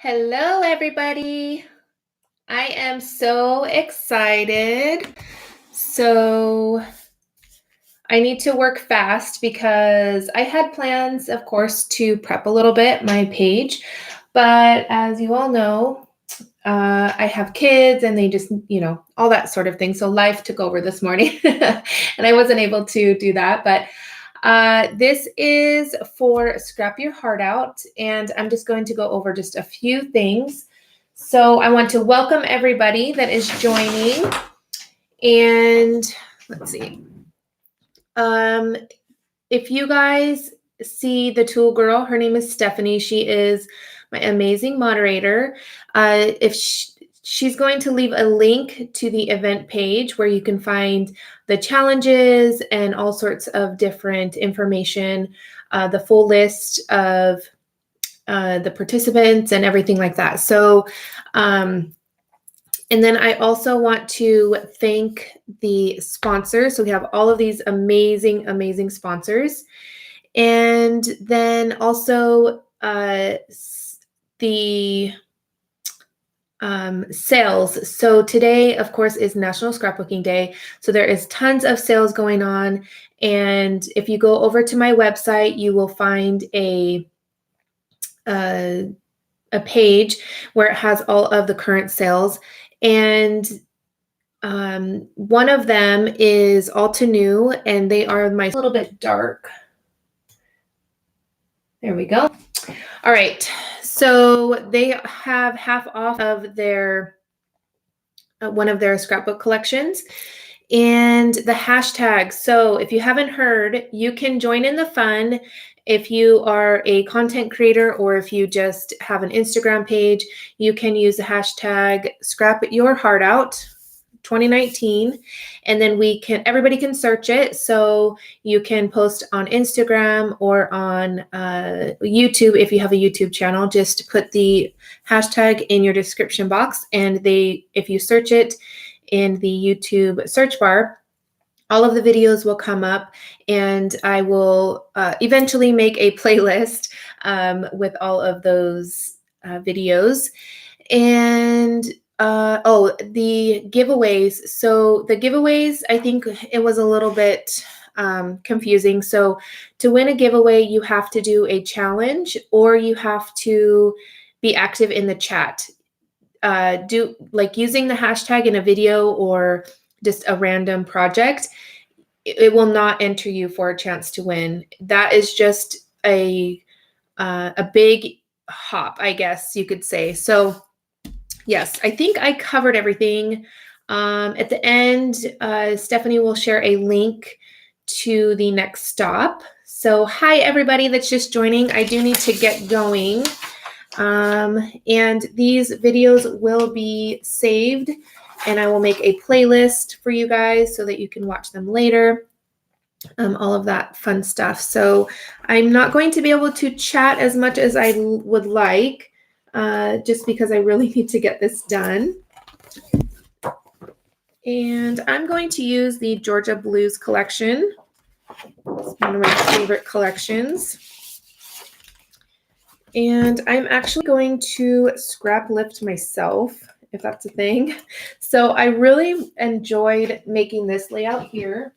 Hello, everybody. I am so excited. So I need to work fast because I had plans, of course, to prep a little bit my page. But as you all know, I have kids and they just, all that sort of thing. So life took over this morning and I wasn't able to do that. But this is for Scrap Your Heart Out, and I'm just going to go over just a few things. So I want to welcome everybody that is joining, and let's see. If you guys see the tool girl, her name is Stephanie. She is my amazing moderator. She's going to leave a link to the event page where you can find the challenges and all sorts of different information, the full list of the participants and everything like that. So, and then I also want to thank the sponsors. So we have all of these amazing, amazing sponsors. And then also the sales. So today, of course, is National Scrapbooking Day. So there is tons of sales going on. And if you go over to my website, you will find a page where it has all of the current sales. And one of them is Altenew, and they are a little bit dark. There we go. All right. So they have half off of their one of their scrapbook collections. And the hashtag. So if you haven't heard, you can join in the fun. If you are a content creator or if you just have an Instagram page, you can use the hashtag Scrap Your Heart Out 2019, and then everybody can search it. So you can post on Instagram or on YouTube. If you have a YouTube channel, just put the hashtag in your description box, and if you search it in the YouTube search bar, all of the videos will come up, and I will eventually make a playlist with all of those videos. And the giveaways. So the giveaways, I think it was a little bit confusing. So to win a giveaway, you have to do a challenge, or you have to be active in the chat. Do like using the hashtag in a video or just a random project. It will not enter you for a chance to win. That is just a big hop, I guess you could say. So yes, I think I covered everything. At the end, Stephanie will share a link to the next stop. So hi, everybody that's just joining. I do need to get going. And these videos will be saved, and I will make a playlist for you guys so that you can watch them later. All of that fun stuff. So I'm not going to be able to chat as much as I would like, just because I really need to get this done. And I'm going to use the Georgia Blues collection. It's one of my favorite collections. And I'm actually going to scrap lift myself, if that's a thing. So I really enjoyed making this layout here.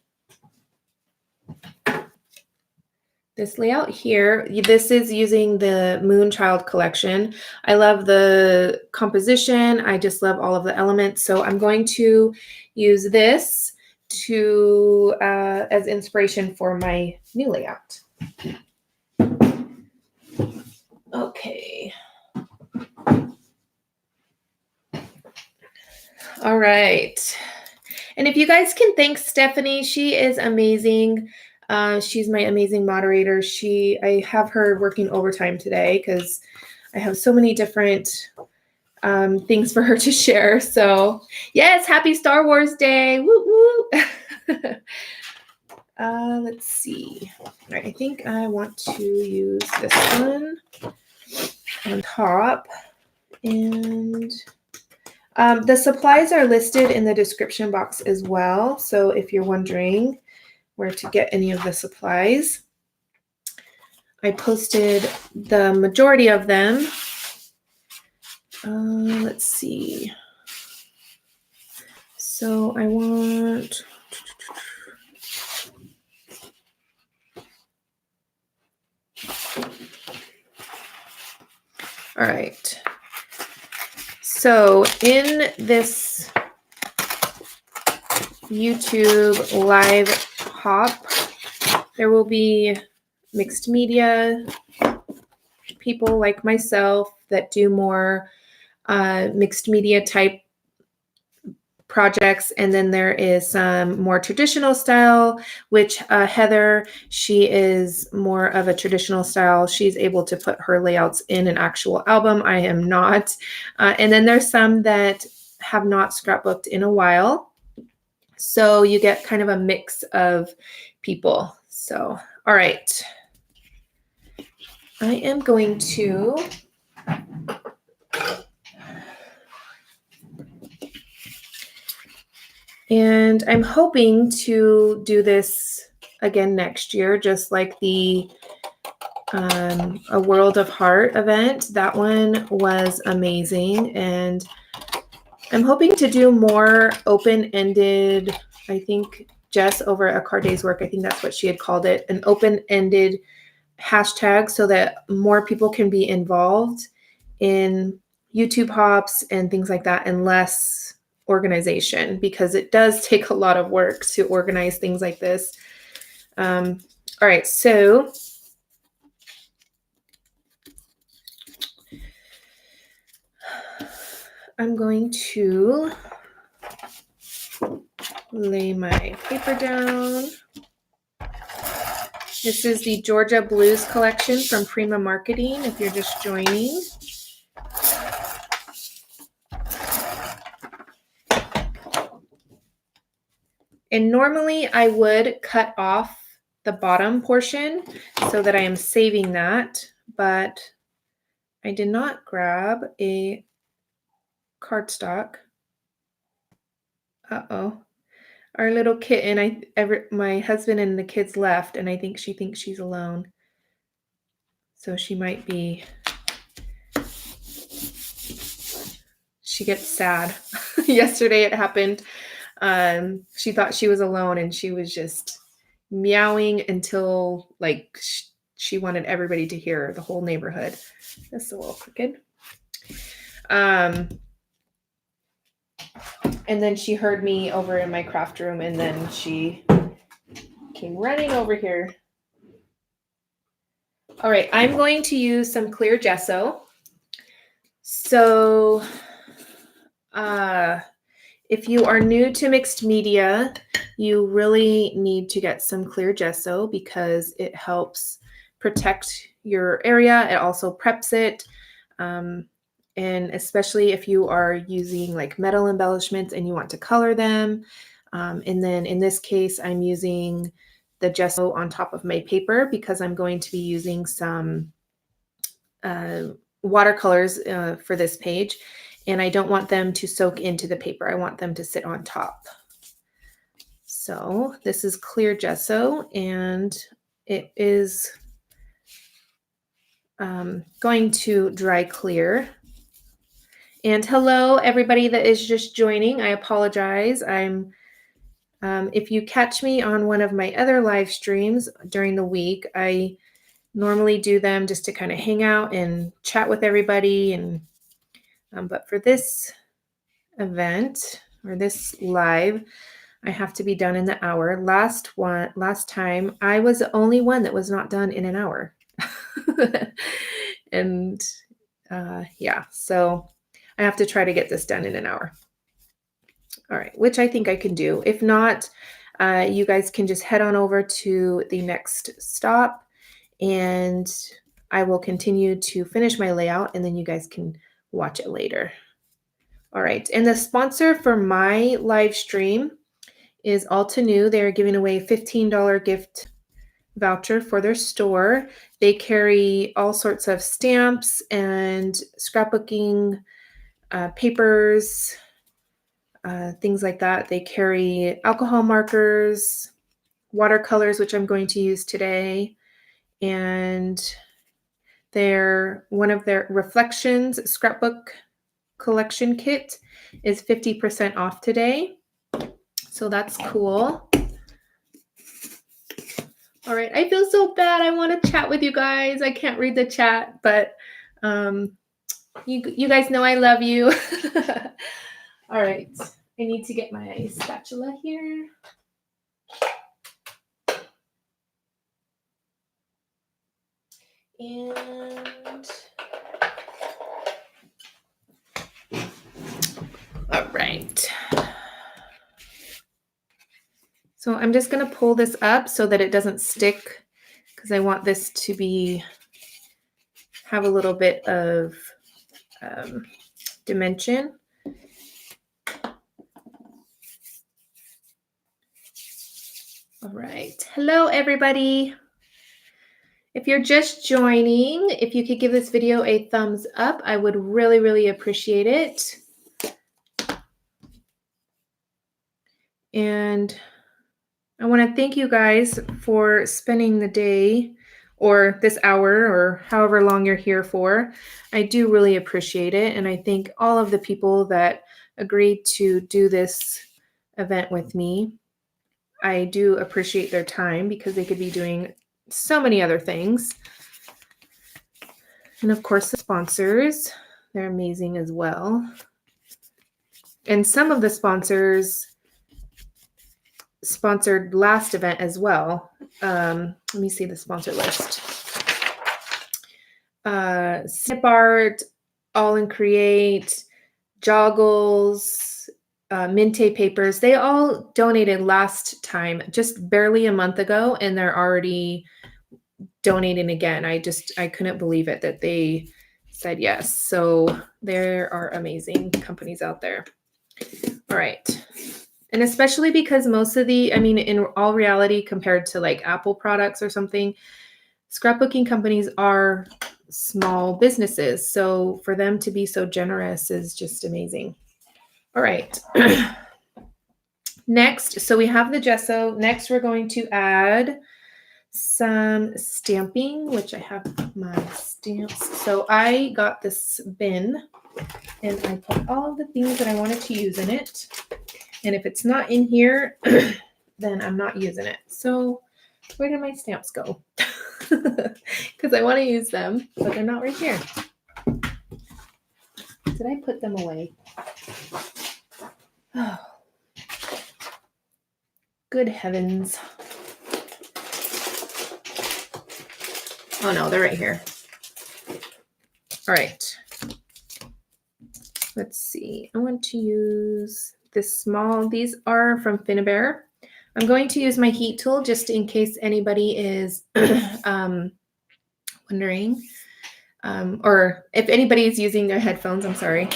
This layout here, this is using the Moonchild collection. I love the composition. I just love all of the elements. So I'm going to use this as inspiration for my new layout. Okay. All right. And if you guys can thank Stephanie, she is amazing. She's my amazing moderator. I have her working overtime today because I have so many different things for her to share. So yes, happy Star Wars Day. Woo woo. Let's see. All right, I think I want to use this one on top. And the supplies are listed in the description box as well. So if you're wondering where to get any of the supplies, I posted the majority of them let's see. So I want, all right. So in this YouTube live hop, there will be mixed media people like myself that do more mixed media type projects, and then there is some more traditional style, which Heather, she is more of a traditional style. She's able to put her layouts in an actual album. I am not. And then there's some that have not scrapbooked in a while. So you get kind of a mix of people. So, all right. I am going to and I'm hoping to do this again next year, just like the A World of Heart event. That one was amazing. And I'm hoping to do more open-ended, I think Jess over at Card Day's Work, I think that's what she had called it, an open-ended hashtag so that more people can be involved in YouTube hops and things like that, and less organization, because it does take a lot of work to organize things like this. All right, so I'm going to lay my paper down. This is the Georgia Blues collection from Prima Marketing, if you're just joining. And normally I would cut off the bottom portion so that I am saving that, but I did not grab a cardstock. Uh-oh. Our little kitten, my husband and the kids left, and I think she thinks she's alone. So she might be, she gets sad. Yesterday it happened. She thought she was alone, and she was just meowing until like she wanted everybody to hear her, the whole neighborhood. That's a little crooked. And then she heard me over in my craft room, and then she came running over here. All right, I'm going to use some clear gesso. So if you are new to mixed media, you really need to get some clear gesso because it helps protect your area. It also preps it. And especially if you are using like metal embellishments and you want to color them. And then in this case, I'm using the gesso on top of my paper because I'm going to be using some watercolors for this page. And I don't want them to soak into the paper. I want them to sit on top. So this is clear gesso, and it is going to dry clear. And hello, everybody that is just joining. I apologize. If you catch me on one of my other live streams during the week, I normally do them just to kind of hang out and chat with everybody. And but for this event or this live, I have to be done in the hour. Last time, I was the only one that was not done in an hour. And yeah, so I have to try to get this done in an hour. All right, which I think I can do. If not, you guys can just head on over to the next stop, and I will continue to finish my layout, and then you guys can watch it later. All right, and the sponsor for my live stream is Altenew. They're giving away a $15 gift voucher for their store. They carry all sorts of stamps and scrapbooking papers, things like that. They carry alcohol markers, watercolors, which I'm going to use today, and one of their reflections scrapbook collection kit is 50% off today. So that's cool. All right, I feel so bad. I want to chat with you guys. I can't read the chat, but you guys know I love you. All right, I need to get my spatula here. And all right. So I'm just going to pull this up so that it doesn't stick, because I want this to have a little bit of dimension. All right. Hello, everybody. If you're just joining, if you could give this video a thumbs up, I would really, really appreciate it. And I want to thank you guys for spending the day or this hour or however long you're here for. I do really appreciate it. And I thank all of the people that agreed to do this event with me. I do appreciate their time because they could be doing so many other things. And of course, the sponsors, they're amazing as well. And some of the sponsors sponsored last event as well. Let me see the sponsor list. SnipArt, All in Create, Joggles, MIntay papers. They all donated last time, just barely a month ago, and they're already donating again. I couldn't believe it that they said yes. So there are amazing companies out there. All right. And especially because most of in all reality, compared to like Apple products or something, scrapbooking companies are small businesses. So for them to be so generous is just amazing. All right. Next, so we have the gesso. Next, we're going to add some stamping, which I have my stamps. So I got this bin and I put all of the things that I wanted to use in it. And if it's not in here, then I'm not using it. So where did my stamps go? Because I want to use them, but they're not right here. Did I put them away? Oh, good heavens. Oh no, they're right here. All right. Let's see. I want to use this small. These are from Finnabair. I'm going to use my heat tool just in case anybody is wondering. Or if anybody is using their headphones, I'm sorry.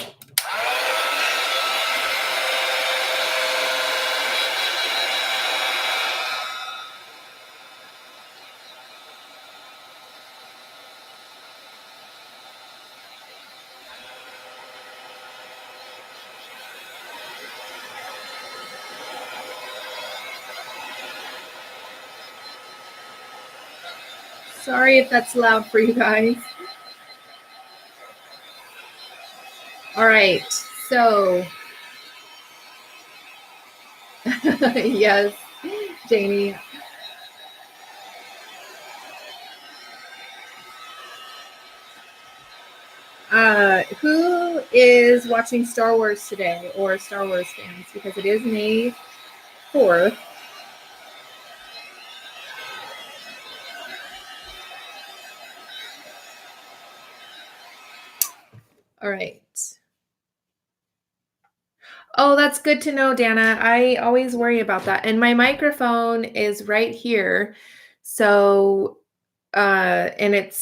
Sorry if that's loud for you guys. All right, so yes, Janie. Who is watching Star Wars today or Star Wars fans? Because it is May 4th. All right. Oh, that's good to know, Dana. I always worry about that. And my microphone is right here. So, and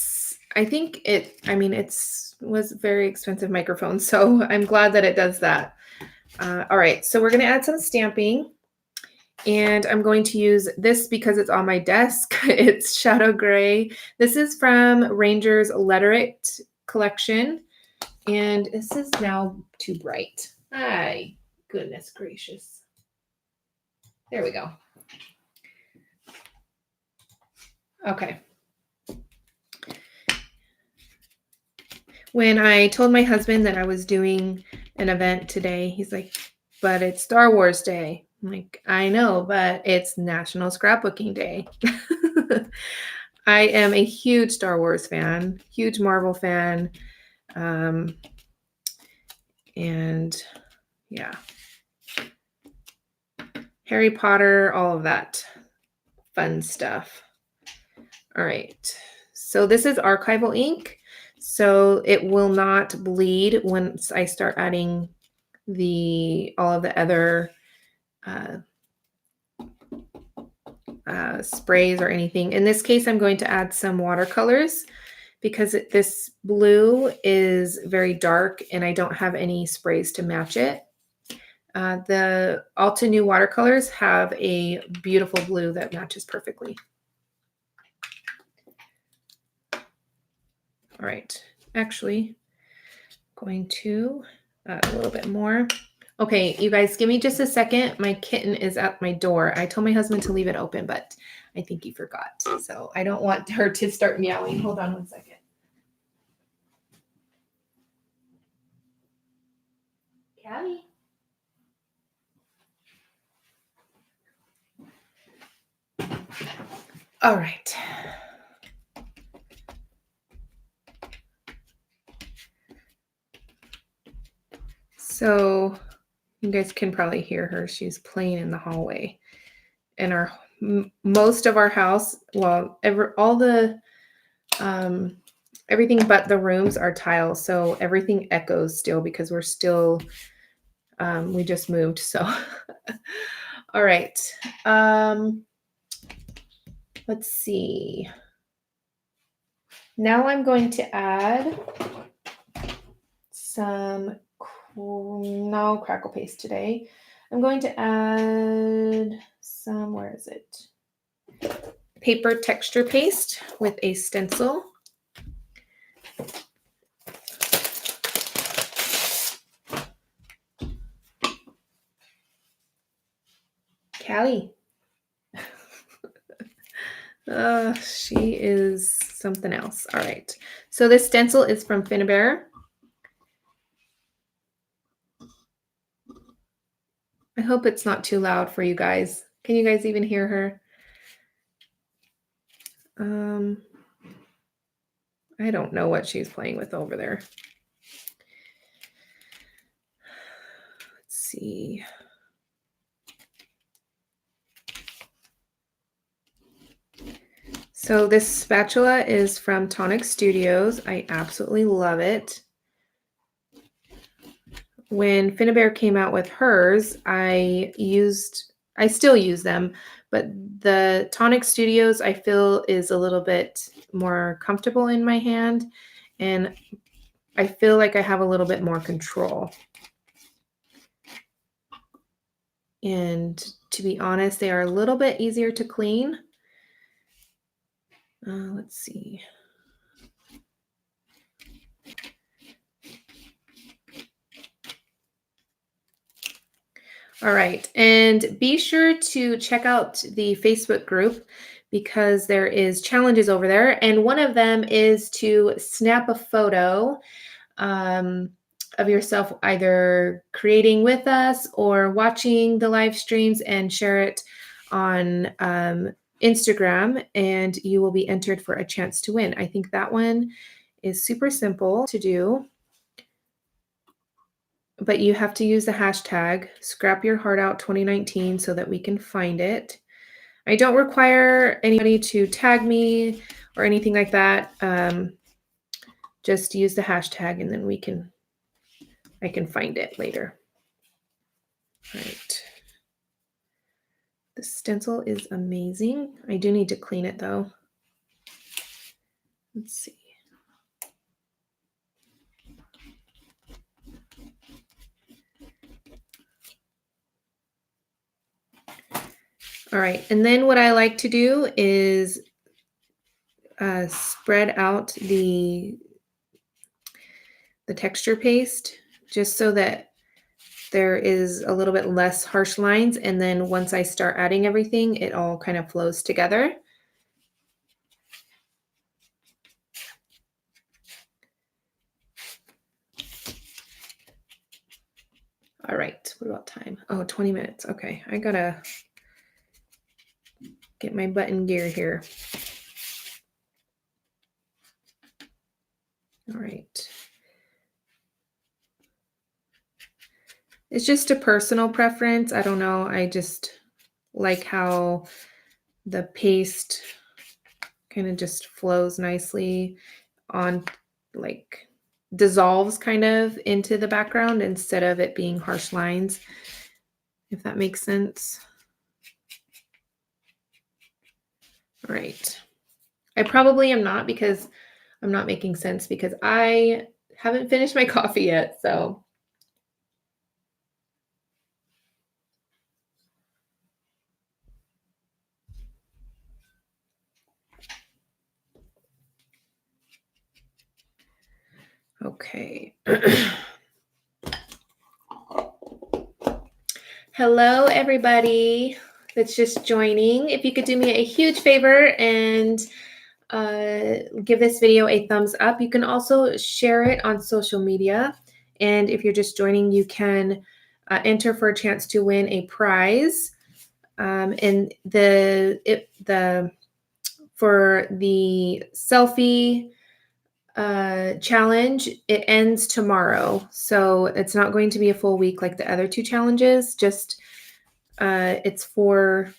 was a very expensive microphone. So I'm glad that it does that. All right. So we're going to add some stamping. And I'm going to use this because it's on my desk. It's Shadow Gray. This is from Ranger's Letterict collection. And this is now too bright. My goodness gracious. There we go. Okay. When I told my husband that I was doing an event today, he's like, but it's Star Wars Day. I'm like, I know, but it's National Scrapbooking Day. I am a huge Star Wars fan, huge Marvel fan. And yeah, Harry Potter, all of that fun stuff. All right. So this is archival ink. So it will not bleed once I start adding all of the other sprays or anything. In this case, I'm going to add some watercolors because this blue is very dark and I don't have any sprays to match it. The Altenew watercolors have a beautiful blue that matches perfectly. All right, actually, going to add a little bit more. Okay, you guys, give me just a second. My kitten is at my door. I told my husband to leave it open, but I think he forgot. So I don't want her to start meowing. Hold on one second. Callie. All right. So you guys can probably hear her. She's playing in the hallway. And most of our house, well, everything but the rooms are tile, so everything echoes still because we're still we just moved. So all right, let's see. Now I'm going to add some no crackle paste today. I'm going to add some, where is it? Paper texture paste with a stencil. Callie. She is something else. All right. So this stencil is from Finnabair. I hope it's not too loud for you guys. Can you guys even hear her? I don't know what she's playing with over there. Let's see. So this spatula is from Tonic Studios. I absolutely love it. When Finnabair came out with hers, I still use them, but the Tonic Studios I feel is a little bit more comfortable in my hand, and I feel like I have a little bit more control. And to be honest, they are a little bit easier to clean. Let's see. All right, and be sure to check out the Facebook group because there is challenges over there, and one of them is to snap a photo of yourself either creating with us or watching the live streams and share it on Instagram, and you will be entered for a chance to win. I think that one is super simple to do. But you have to use the hashtag Scrap Your Heart Out 2019 so that we can find it. I don't require anybody to tag me or anything like that. Just use the hashtag and then I can find it later. All right. The stencil is amazing. I do need to clean it though. Let's see. All right, and then what I like to do is spread out the texture paste just so that there is a little bit less harsh lines, and then once I start adding everything, it all kind of flows together. All right. What about time? Oh, 20 minutes. Okay. I gotta get my button gear here. All right. It's just a personal preference. I don't know. I just like how the paste kind of just flows nicely on, like dissolves kind of into the background instead of it being harsh lines, if that makes sense. All right. I probably am not, because I'm not making sense because I haven't finished my coffee yet. So okay. Hello, everybody that's just joining. If you could do me a huge favor and give this video a thumbs up. You can also share it on social media. And if you're just joining, you can enter for a chance to win a prize. And for the selfie challenge, it ends tomorrow. So it's not going to be a full week like the other two challenges. Just it's for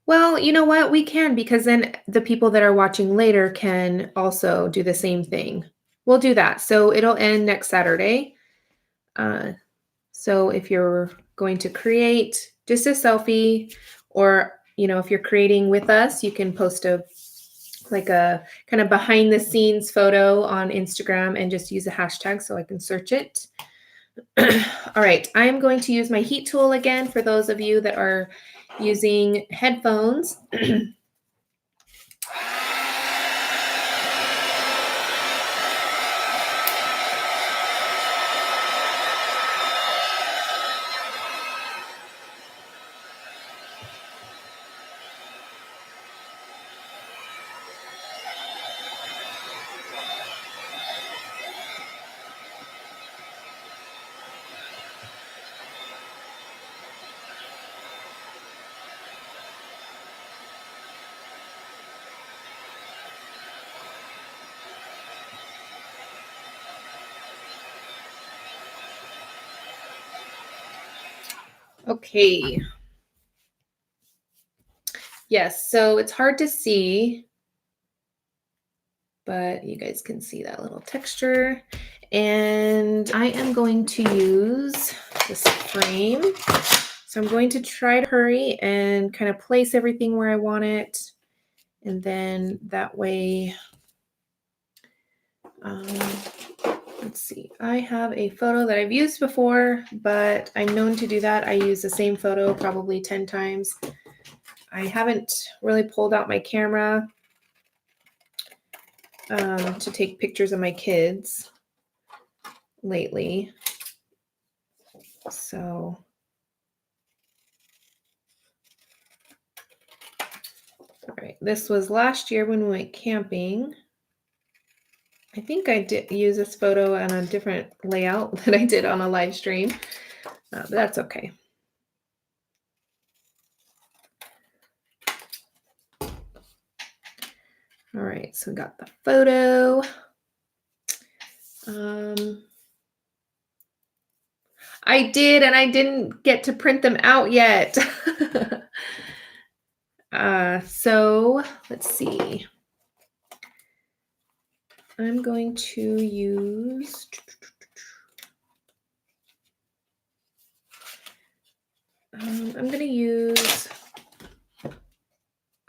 well, you know what? We can, because then the people that are watching later can also do the same thing. We'll do that. So it'll end next Saturday. So if you're going to create just a selfie, or, you know, if you're creating with us, you can post a kind of behind the scenes photo on Instagram and just use a hashtag so I can search it. All right. I am going to use my heat tool again for those of you that are using headphones. Okay. Yes, so it's hard to see, but you guys can see that little texture. And I am going to use this frame. So I'm going to try to hurry and kind of place everything where I want it. And then that way, let's see. I have a photo that I've used before, but I'm known to do that. I use the same photo probably 10 times. I haven't really pulled out my camera to take pictures of my kids lately. So all right, this was last year when we went camping. I think I did use this photo on a different layout that I did on a live stream, but that's okay. All right, so we got the photo. I did, and I didn't get to print them out yet. So let's see. I'm going to use, I'm going to use,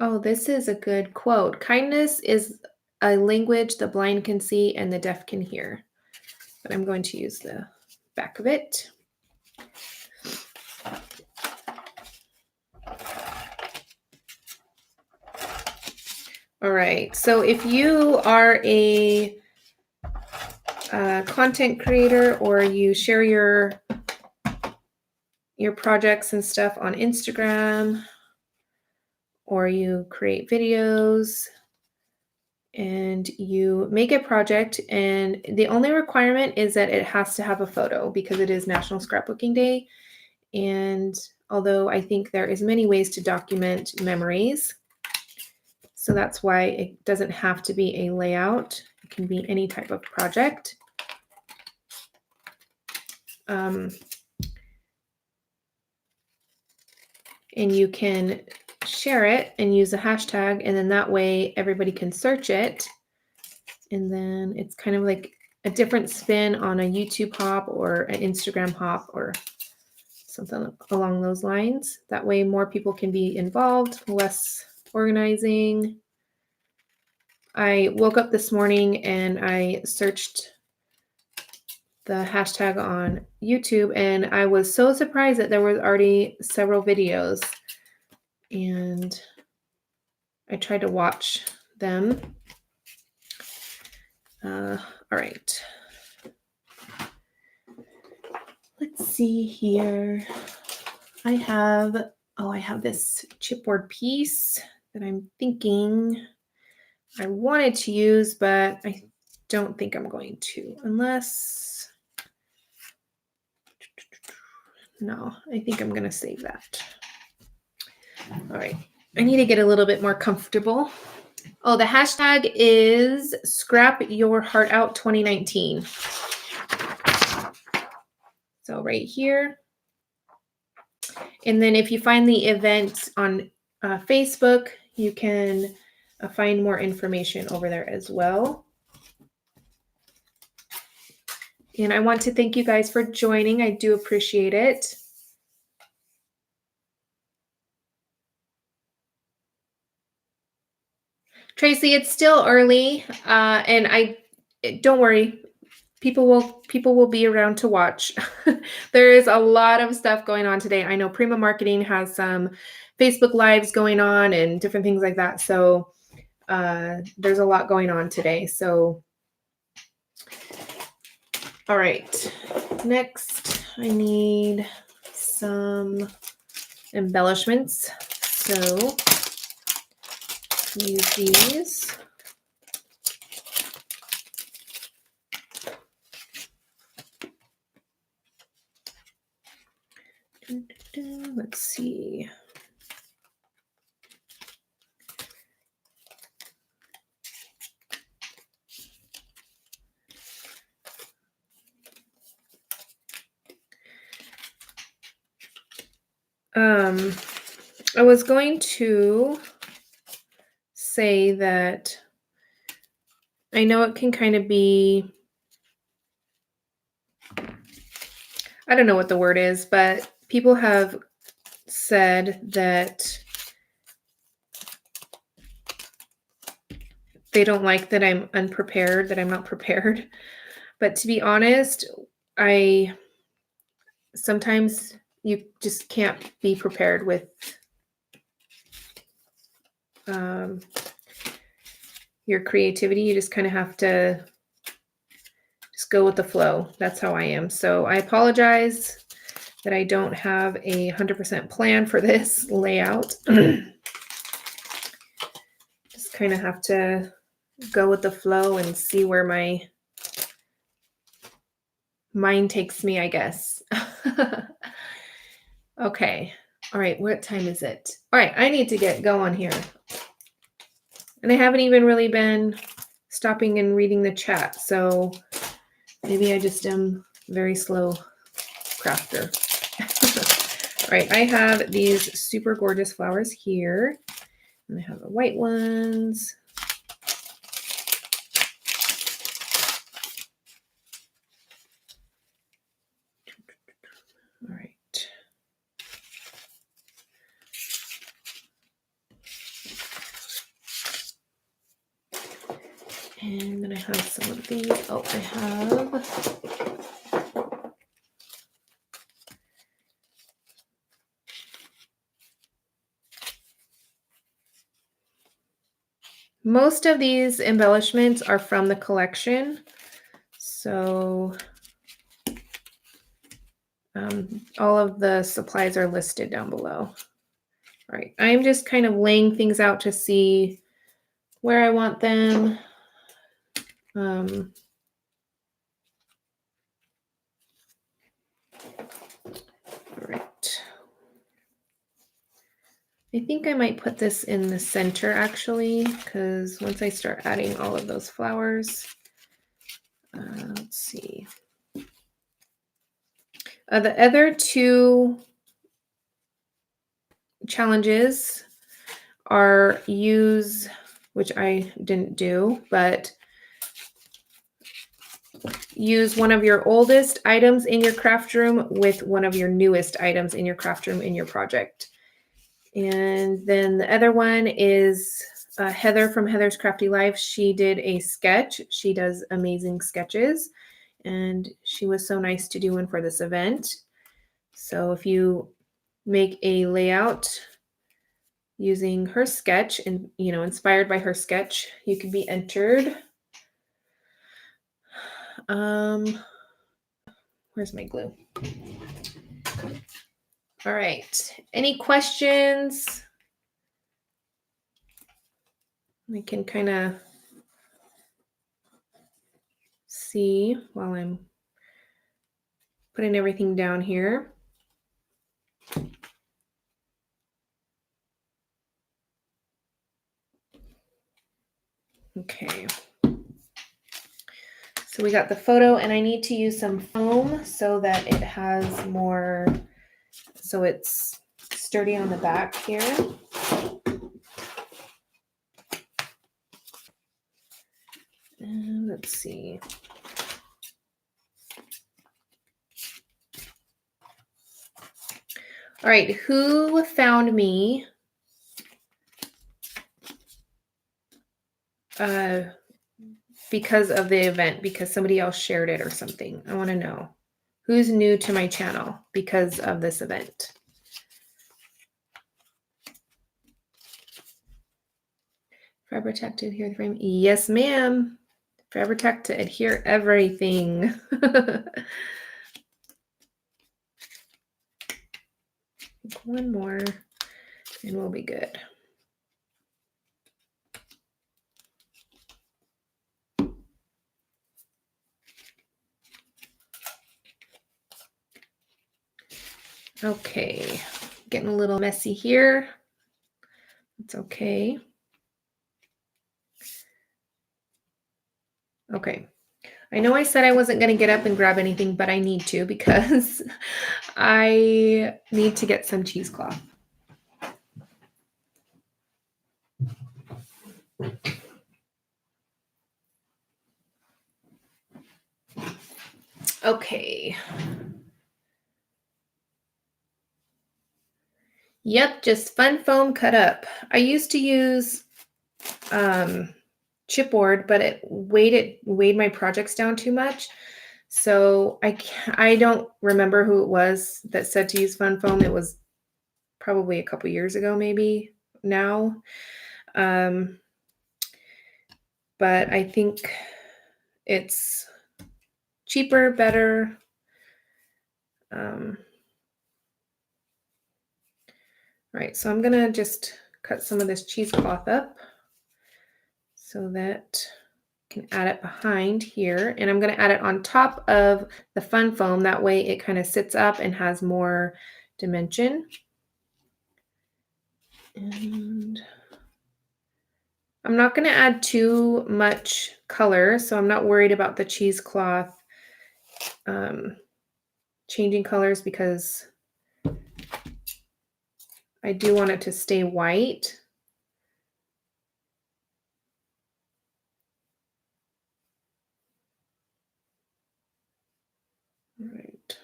oh, this is a good quote. Kindness is a language the blind can see and the deaf can hear. But I'm going to use the back of it. All right, so if you are a content creator, or you share your projects and stuff on Instagram, or you create videos, and you make a project, and the only requirement is that it has to have a photo because it is National Scrapbooking Day. And although I think there is many ways to document memories, so that's why it doesn't have to be a layout. It can be any type of project. And you can share it and use a hashtag, and then that way everybody can search it. And then it's kind of like a different spin on a YouTube hop or an Instagram hop or something along those lines. That way more people can be involved, less organizing. I woke up this morning and I searched the hashtag on YouTube, and I was so surprised that there was already several videos, and I tried to watch them. All right. Let's see here. I have this chipboard piece that I'm thinking I wanted to use, but I don't think I'm going to, unless, no, I think I'm going to save that. All right. I need to get a little bit more comfortable. Oh, the hashtag is Scrap Your Heart Out 2019. So right here. And then if you find the event on Facebook, you can find more information over there as well. And I want to thank you guys for joining. I do appreciate it. Tracy, it's still early, and don't worry. People will be around to watch. There is a lot of stuff going on today. I know Prima Marketing has some Facebook Lives going on and different things like that. So there's a lot going on today. So, all right. Next, I need some embellishments. So use these. Let's see. I was going to say that I know it can kind of be, I don't know what the word is, but people have said that they don't like that I'm unprepared, that I'm not prepared. But to be honest, sometimes you just can't be prepared with your creativity. You just kind of have to just go with the flow. That's how I am. So I apologize that I don't have a 100% plan for this layout. Just kind of have to go with the flow and see where my mind takes me, I guess. Okay. All right. What time is it? All right. I need to get going here. And I haven't even really been stopping and reading the chat. So maybe I just am very slow crafter. All right. I have these super gorgeous flowers here. And I have the white ones. All right. And then I have some of these. Oh, I have most of these embellishments are from the collection. So all of the supplies are listed down below. All right, I'm just kind of laying things out to see where I want them. All right. I think I might put this in the center actually, because once I start adding all of those flowers, let's see. The other two challenges are use, which I didn't do, but use one of your oldest items in your craft room with one of your newest items in your craft room in your project. And then the other one is Heather from Heather's Crafty Life. She did a sketch. She does amazing sketches, and she was so nice to do one for this event. So if you make a layout using her sketch and, you know, inspired by her sketch, you could be entered. Where's my glue? All right. Any questions? I can kind of see while I'm putting everything down here. Okay. So we got the photo, and I need to use some foam so that it has more, so it's sturdy on the back here. And let's see. All right, who found me because of the event, because somebody else shared it or something? I want to know who's new to my channel because of this event. Forever Tech to adhere the frame. Yes, ma'am. Forever Tech to adhere everything. One more and we'll be good. Okay, getting a little messy here. It's okay. Okay. I know I said I wasn't going to get up and grab anything, but I need to because I need to get some cheesecloth. Okay. Yep, just fun foam cut up. I used to use chipboard, but it weighed my projects down too much. So I don't remember who it was that said to use fun foam. It was probably a couple years ago, maybe now. But I think it's cheaper, better. Right, so I'm gonna just cut some of this cheesecloth up so that I can add it behind here, and I'm gonna add it on top of the fun foam. That way it kind of sits up and has more dimension. And I'm not gonna add too much color, so I'm not worried about the cheesecloth changing colors because I do want it to stay white. All right.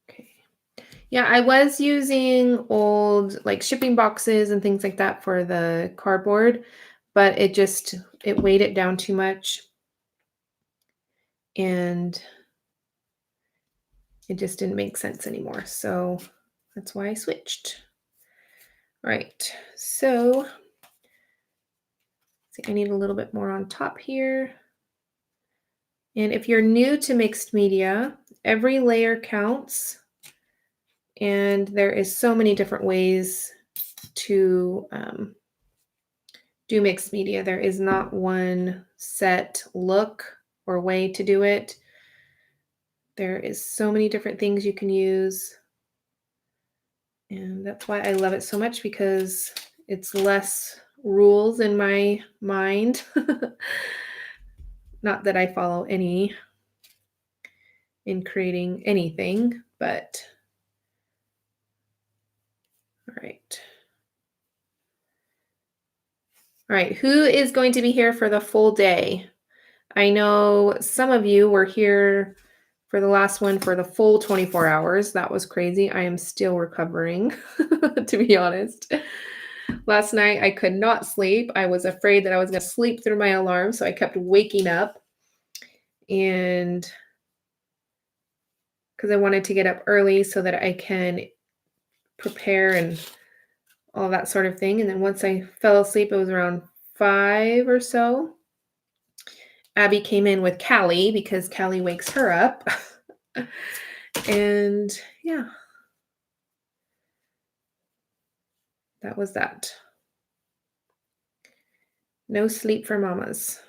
Okay. Yeah, I was using old like shipping boxes and things like that for the cardboard, but it weighed it down too much. And it just didn't make sense anymore. So that's why I switched. All right, so see, I need a little bit more on top here. And if you're new to mixed media, every layer counts. And there is so many different ways to do mixed media. There is not one set look or way to do it. There is so many different things you can use. And that's why I love it so much, because it's less rules in my mind. Not that I follow any in creating anything, but all right. All right, who is going to be here for the full day? I know some of you were here for the last one for the full 24 hours. That was crazy. I am still recovering, to be honest. Last night, I could not sleep. I was afraid that I was going to sleep through my alarm, so I kept waking up. And because I wanted to get up early so that I can prepare and all that sort of thing. And then once I fell asleep, it was around 5 or so. Abby came in with Callie because Callie wakes her up. And yeah, that was that. No sleep for mamas.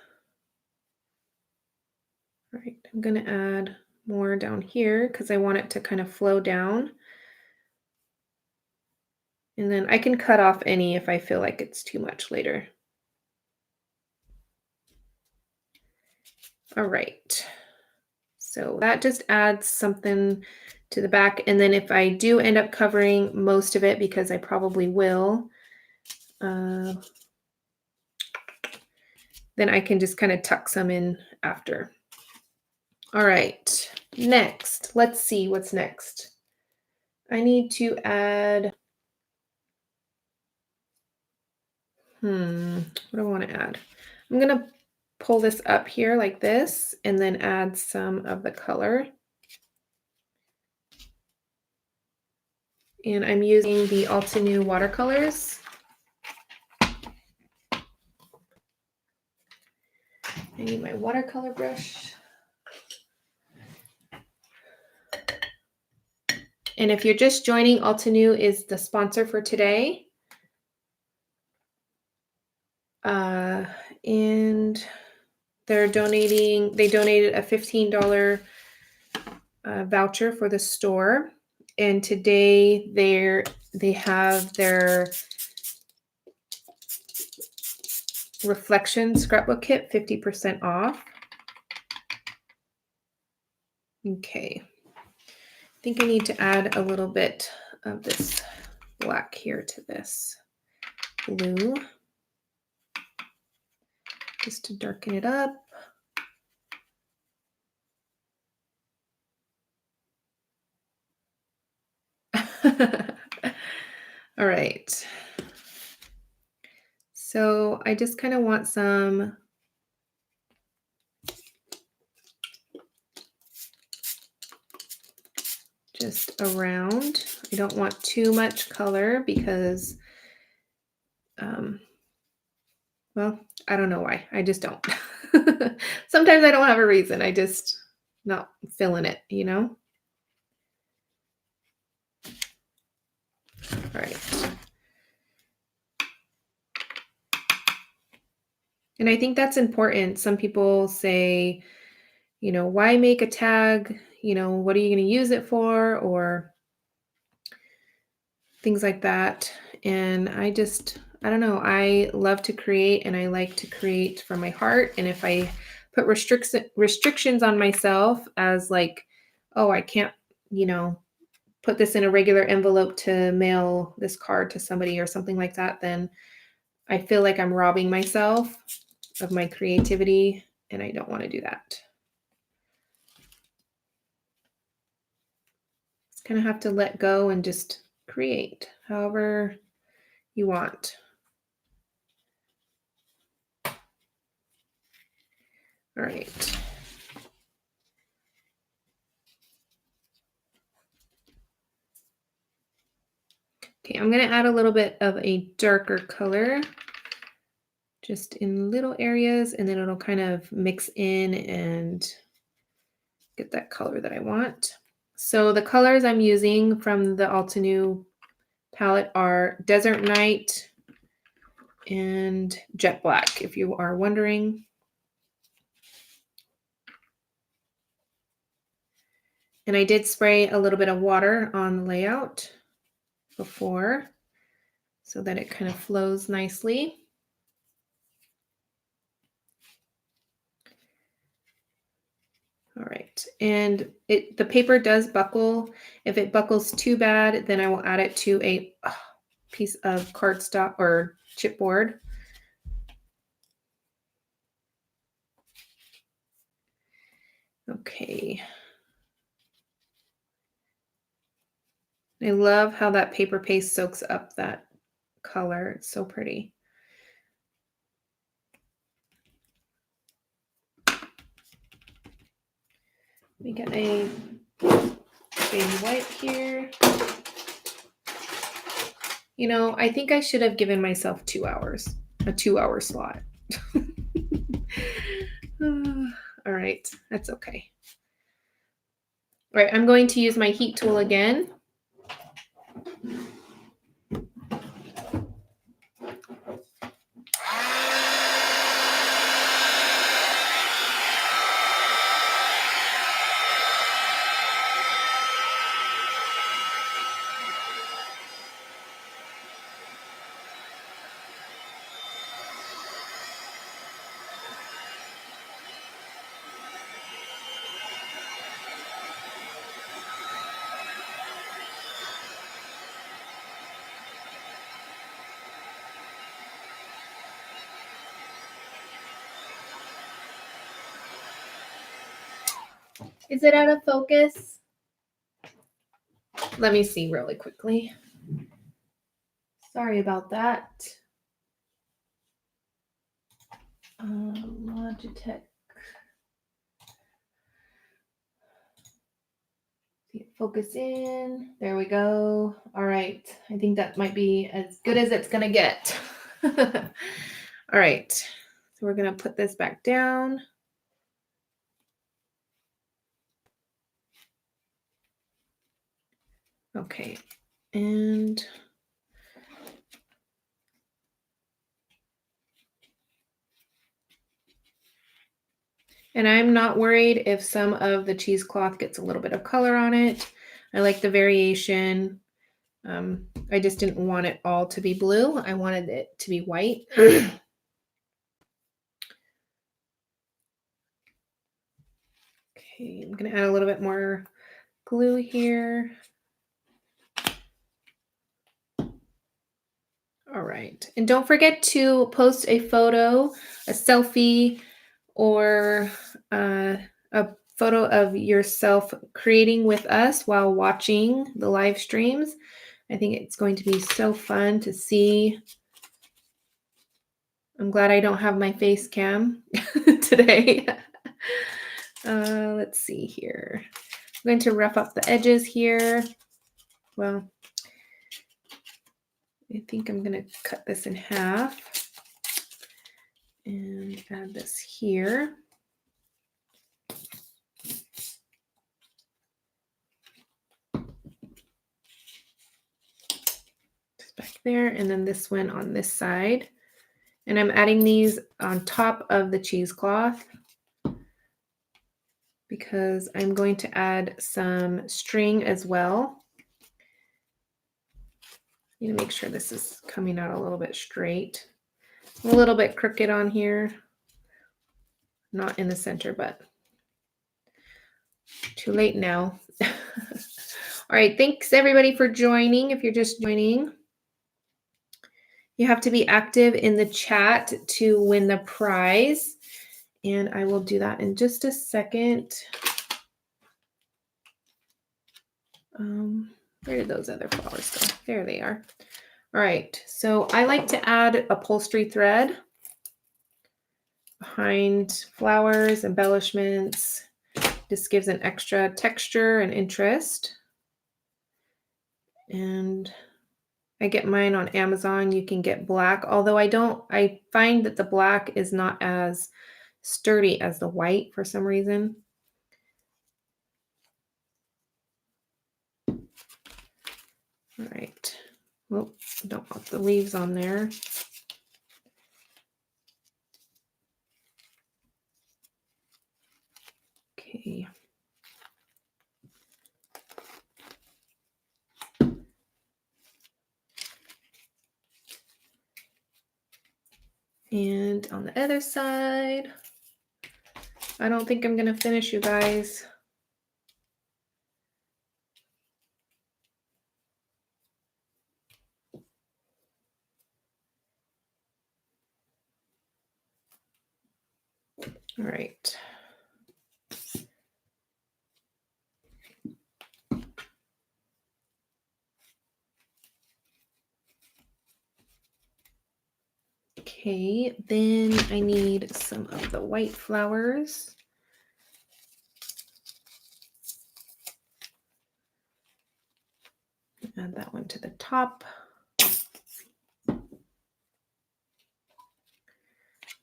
All right, I'm going to add more down here because I want it to kind of flow down. And then I can cut off any if I feel like it's too much later. All right. So that just adds something to the back. And then if I do end up covering most of it, because I probably will, then I can just kind of tuck some in after. All right, next, let's see what's next. I need to add, what do I want to add? I'm going to pull this up here like this and then add some of the color. And I'm using the Altenew watercolors. I need my watercolor brush. And if you're just joining, Altenew is the sponsor for today. And they donated a $15 voucher for the store. And today they have their reflection scrapbook kit 50% off. Okay. I think I need to add a little bit of this black here to this blue, just to darken it up. All right. So I just kind of want some just around. I don't want too much color because, well, I don't know why. I just don't. Sometimes I don't have a reason. I just not feeling it, you know? All right. And I think that's important. Some people say, you know, why make a tag? You know, what are you going to use it for? Or things like that. And I don't know. I love to create and I like to create from my heart. And if I put restrictions on myself as like, oh, I can't, you know, put this in a regular envelope to mail this card to somebody or something like that, then I feel like I'm robbing myself of my creativity, and I don't want to do that. Just kind of have to let go and just create however you want. All right. Okay, I'm going to add a little bit of a darker color just in little areas, and then it'll kind of mix in and get that color that I want. So the colors I'm using from the Altenew palette are Desert Night and Jet Black, if you are wondering. And I did spray a little bit of water on the layout before so that it kind of flows nicely. All right, and the paper does buckle. If it buckles too bad, then I will add it to a piece of cardstock or chipboard. Okay. I love how that paper paste soaks up that color. It's so pretty. We get a baby white here. You know, I think I should have given myself 2 hours, a 2-hour slot. All right, that's okay. All right, I'm going to use my heat tool again. Is it out of focus? Let me see really quickly. Sorry about that. Logitech. Focus in. There we go. All right. I think that might be as good as it's going to get. All right. So we're going to put this back down. Okay. And I'm not worried if some of the cheesecloth gets a little bit of color on it. I like the variation. I just didn't want it all to be blue. I wanted it to be white. Okay, I'm going to add a little bit more glue here. All right. And don't forget to post a photo, a selfie, or a photo of yourself creating with us while watching the live streams. I think it's going to be so fun to see. I'm glad I don't have my face cam today. Let's see here. I'm going to rough up the edges here. Well, I think I'm going to cut this in half and add this here. Just back there, and then this one on this side. And I'm adding these on top of the cheesecloth because I'm going to add some string as well. You need to make sure this is coming out a little bit straight. A little bit crooked on here. Not in the center, but too late now. All right, thanks everybody for joining. If you're just joining, you have to be active in the chat to win the prize. And I will do that in just a second. Where did those other flowers go? There they are. All right, so I like to add upholstery thread behind flowers, embellishments. This gives an extra texture and interest. And I get mine on Amazon. You can get black, although I find that the black is not as sturdy as the white for some reason. All right. Well, don't want the leaves on there. Okay. And on the other side, I don't think I'm going to finish, you guys. All right. Okay, then I need some of the white flowers. Add that one to the top.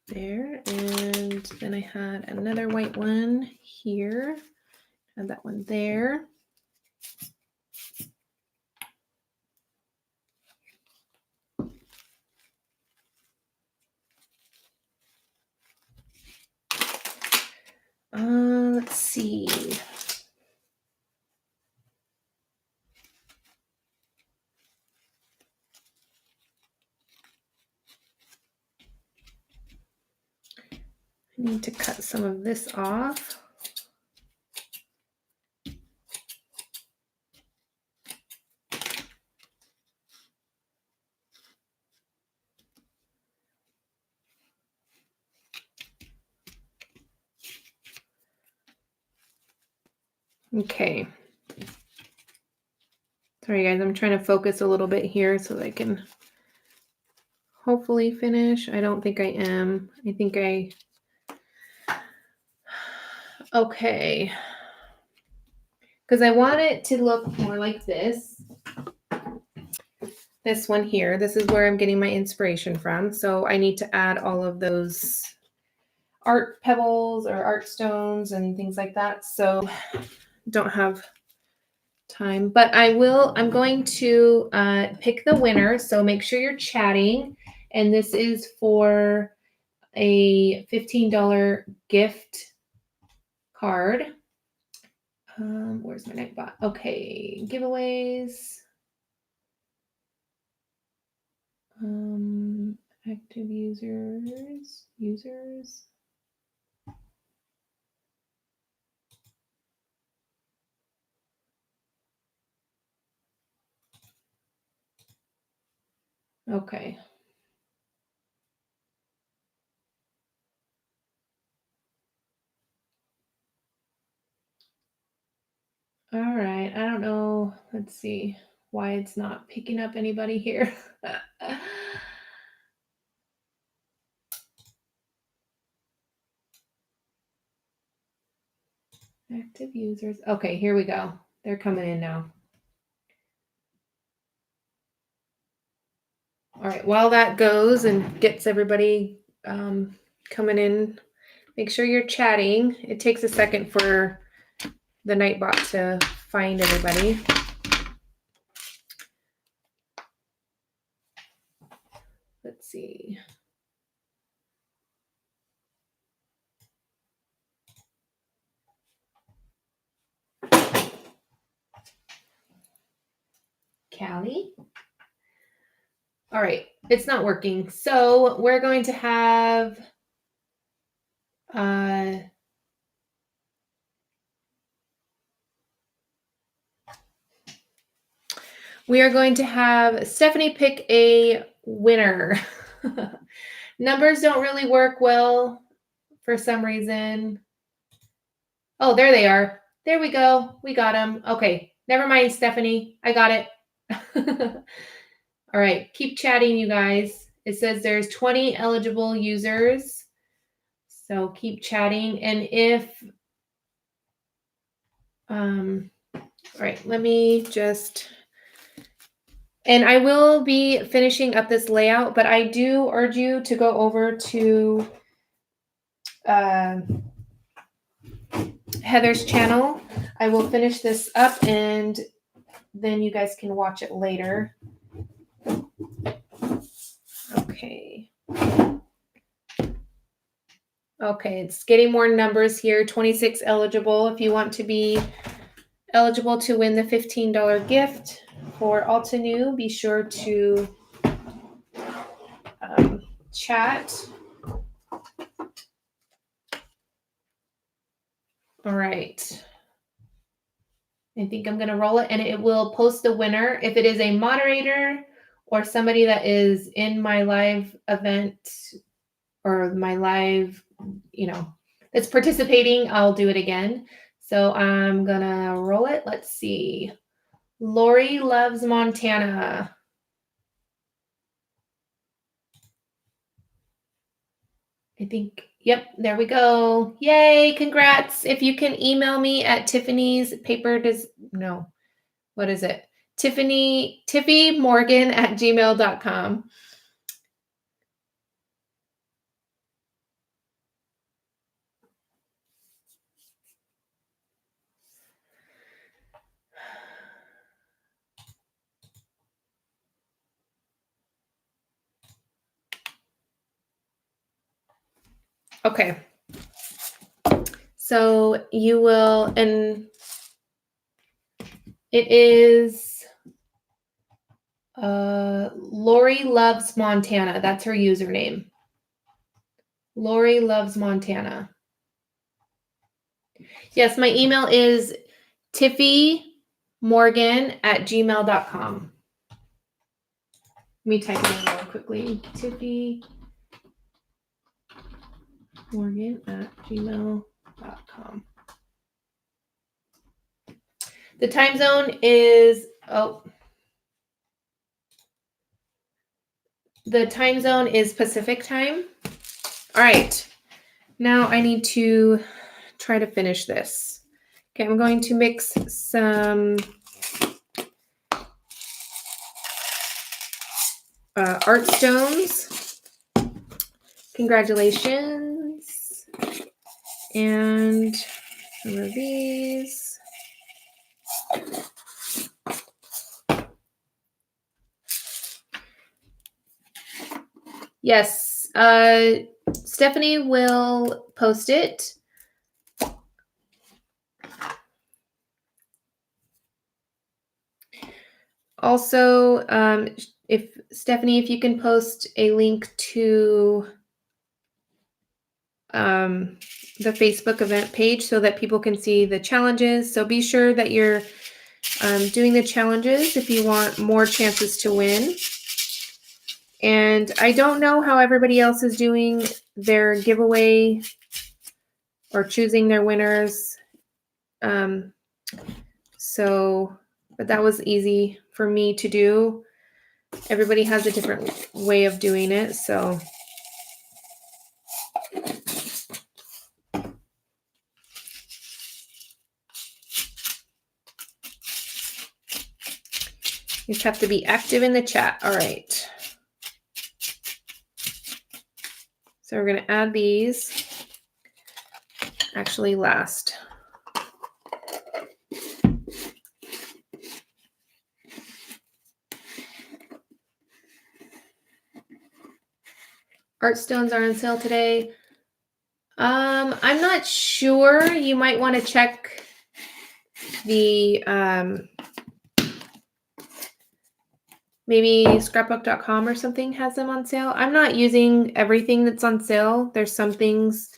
There, and then I had another white one here. Add that one there. Let's see. I need to cut some of this off. Okay. Sorry guys, I'm trying to focus a little bit here so that I can hopefully finish. I don't think I am. I think okay. Because I want it to look more like this. This one here. This is where I'm getting my inspiration from. So I need to add all of those art pebbles or art stones and things like that. So don't have time, but I'm going to pick the winner. So make sure you're chatting. And this is for a $15 gift card. Where's my Nightbot? Okay, giveaways. Active users. Okay. All right. I don't know. Let's see why it's not picking up anybody here. Active users. Okay, here we go. They're coming in now. All right. While that goes and gets everybody coming in, make sure you're chatting. It takes a second for the Nightbot to find everybody. Let's see. Callie? All right, it's not working. So we're going to have we are going to have Stephanie pick a winner. Numbers don't really work well for some reason. Oh, there they are. There we go. We got them. Okay, never mind, Stephanie. I got it. All right, keep chatting, you guys. It says there's 20 eligible users. So keep chatting. And if, all right, let me just, and I will be finishing up this layout, but I do urge you to go over to Heather's channel. I will finish this up and then you guys can watch it later. Okay. Okay, it's getting more numbers here. 26 eligible. If you want to be eligible to win the $15 gift for Altenew, be sure to chat. All right. I think I'm going to roll it, and it will post the winner. If it is a moderator or somebody that is in my live event or my live, that's participating, I'll do it again. So I'm going to roll it. Let's see. Lori Loves Montana. I think, yep, there we go. Yay, congrats. If you can email me at Tiffany's paper what is it? Tiffymorgan@gmail.com. Okay. So you will, and it is Lori Loves Montana. That's her username. Lori Loves Montana. Yes, my email is tiffymorgan@gmail.com. Let me type it in real quickly. tiffymorgan@gmail.com. The time zone is, the time zone is Pacific time. All right. Now I need to try to finish this. Okay, I'm going to mix some art stones. Congratulations. And some of these. Yes, Stephanie will post it. Also, if you can post a link to the Facebook event page so that people can see the challenges. So be sure that you're doing the challenges if you want more chances to win. And I don't know how everybody else is doing their giveaway or choosing their winners. But that was easy for me to do. Everybody has a different way of doing it, so. You just have to be active in the chat. All right. So we're going to add these actually last. Art stones are on sale today. I'm not sure. You might want to check the maybe scrapbook.com or something has them on sale. I'm not using everything that's on sale. There's some things.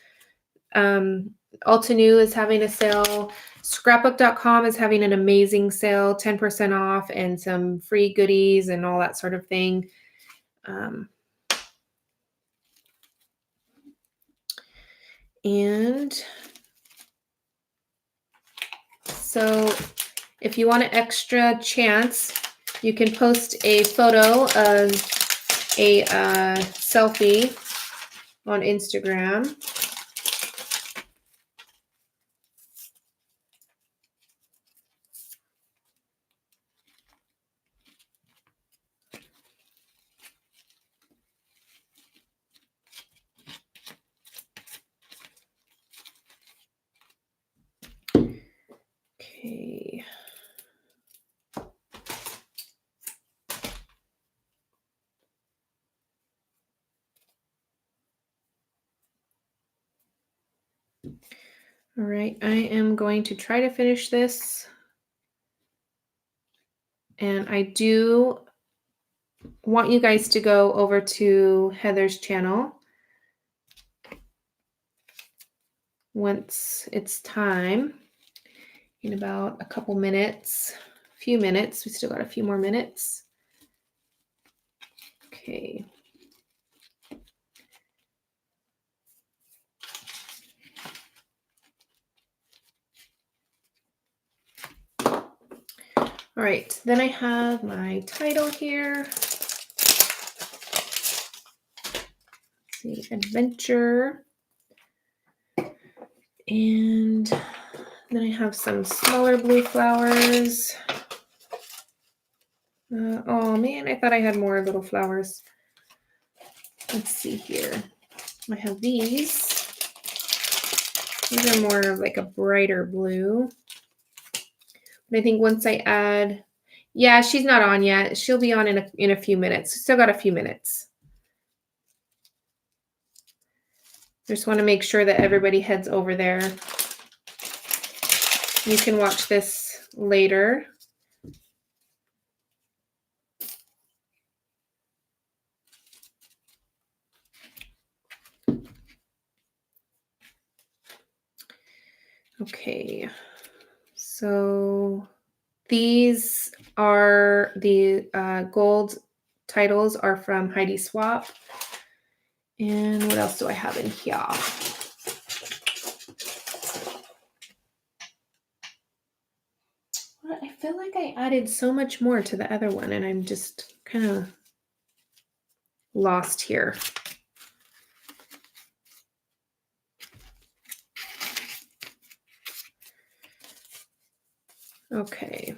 Altenew is having a sale. Scrapbook.com is having an amazing sale, 10% off and some free goodies and all that sort of thing. And so if you want an extra chance, you can post a photo of a selfie on Instagram. Okay. All right, I am going to try to finish this. And I do want you guys to go over to Heather's channel once it's time, in about a couple minutes, few minutes. We still got a few more minutes. Okay. All right, then I have my title here. Let's see, adventure. And then I have some smaller blue flowers. Oh man, I thought I had more little flowers. Let's see here. I have these. These are more of like a brighter blue. But I think once I add, yeah, she's not on yet. She'll be on in a few minutes. Still got a few minutes. Just want to make sure that everybody heads over there. You can watch this later. Okay, so these are the gold titles are from Heidi Swap. And what else do I have in here? I feel like I added so much more to the other one and I'm just kind of lost here. Okay.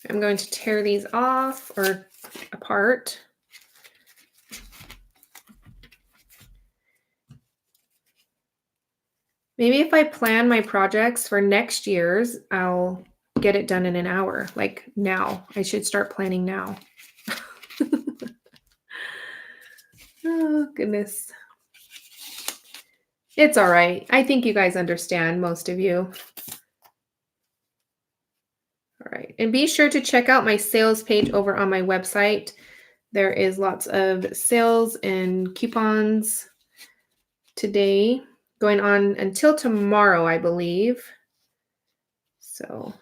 I'm going to tear these off or apart. Maybe if I plan my projects for next year's, I'll get it done in an hour. Like now, I should start planning now. Oh, goodness. It's all right. I think you guys understand, most of you. All right. And be sure to check out my sales page over on my website. There is lots of sales and coupons today, going on until tomorrow, I believe. So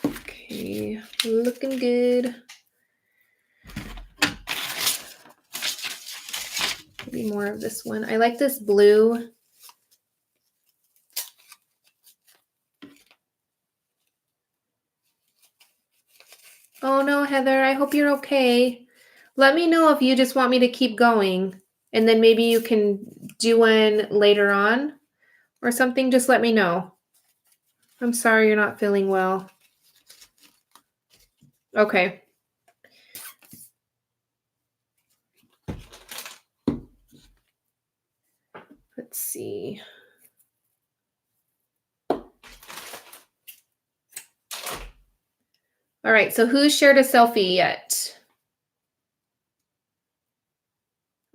okay, looking good. Maybe more of this one. I like this blue. Oh no, Heather, I hope you're okay. Let me know if you just want me to keep going, and then maybe you can do one later on or something. Just let me know. I'm sorry you're not feeling well. Okay. Let's see. All right, so who's shared a selfie yet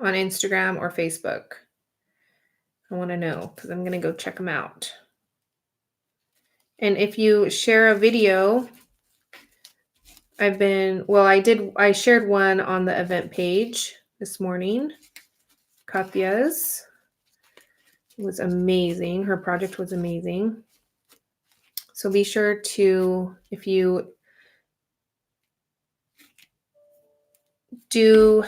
on Instagram or Facebook? I want to know because I'm going to go check them out. And if you share a video, I shared one on the event page this morning. Katya's. It was amazing. Her project was amazing. So be sure to, if you do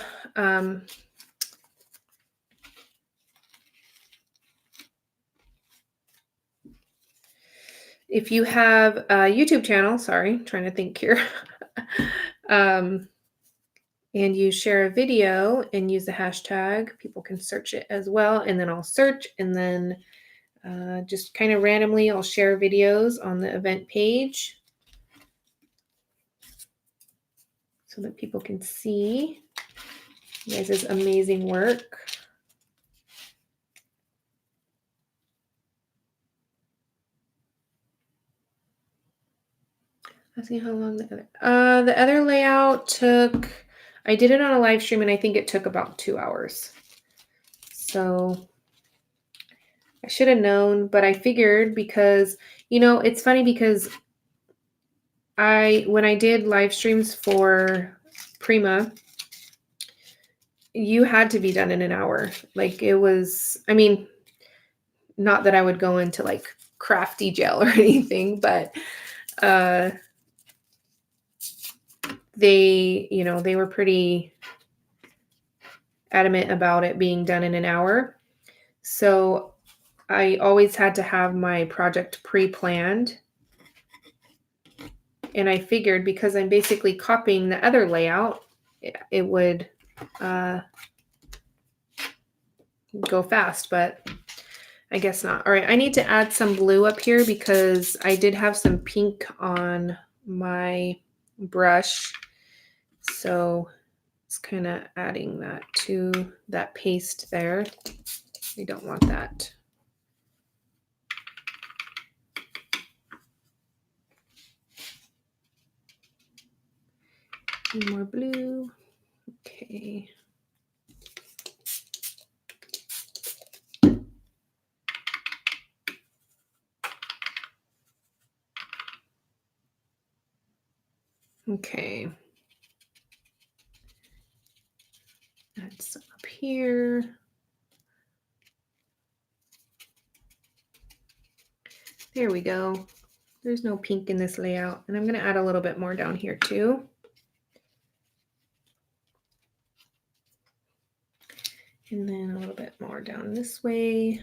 if you have a YouTube channel, sorry, trying to think here, and you share a video and use the hashtag, people can search it as well. And then I'll search, and then just kind of randomly, I'll share videos on the event page so that people can see you guys' amazing work. Asking how long the other layout took. I did it on a live stream and I think it took about 2 hours. So I should have known, but I figured because, you know, it's funny because when I did live streams for Prima, you had to be done in an hour. Like it was, I mean, not that I would go into like crafty gel or anything, but they, you know, they were pretty adamant about it being done in an hour. So I always had to have my project pre-planned. And I figured because I'm basically copying the other layout, it would go fast, but I guess not. All right, I need to add some blue up here because I did have some pink on my brush. So it's kind of adding that to that paste there. We don't want that. More blue. Okay. Okay. Add some up here. There we go. There's no pink in this layout. And I'm going to add a little bit more down here too. And then a little bit more down this way.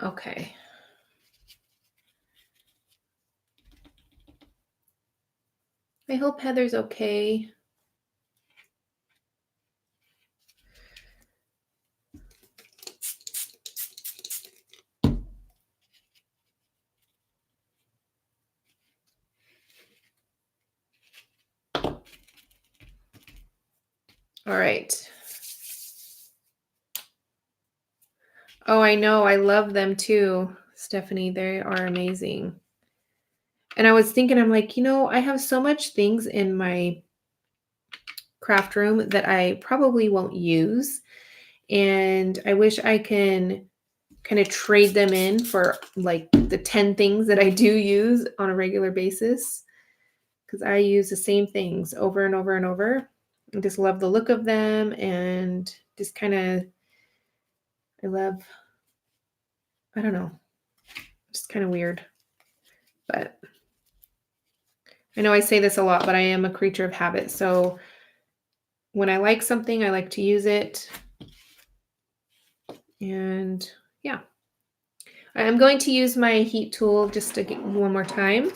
Okay. I hope Heather's okay. All right. Oh, I know. I love them too, Stephanie. They are amazing. And I was thinking, I'm like, you know, I have so much things in my craft room that I probably won't use. And I wish I can kind of trade them in for like the 10 things that I do use on a regular basis. Because I use the same things over and over and over. I just love the look of them and just kind of, I love, I don't know, just kind of weird. But I know I say this a lot, but I am a creature of habit. So when I like something, I like to use it. And yeah, I'm going to use my heat tool just to get one more time.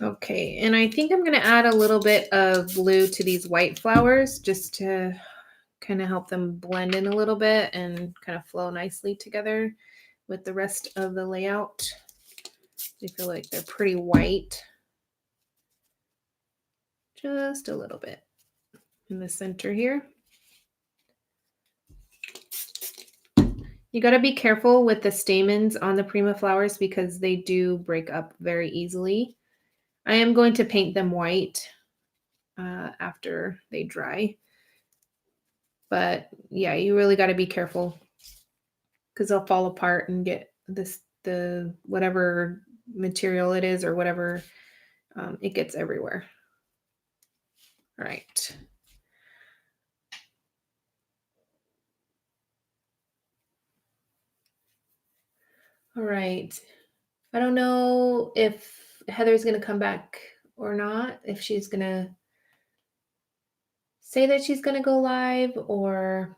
Okay, and I think I'm going to add a little bit of blue to these white flowers just to kind of help them blend in a little bit and kind of flow nicely together with the rest of the layout. I feel like they're pretty white. Just a little bit in the center here. You got to be careful with the stamens on the Prima flowers because they do break up very easily. I am going to paint them white after they dry. But yeah, you really got to be careful because they'll fall apart and get the whatever material it is or whatever, it gets everywhere. All right. All right. I don't know if Heather's going to come back or not, if she's going to say that she's going to go live or...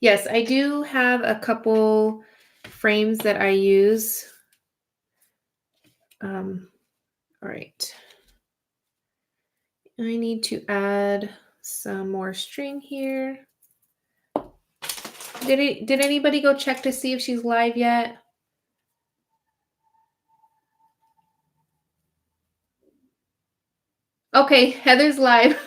Yes, I do have a couple frames that I use. All right. I need to add some more string here. Did anybody go check to see if she's live yet? Okay, Heather's live.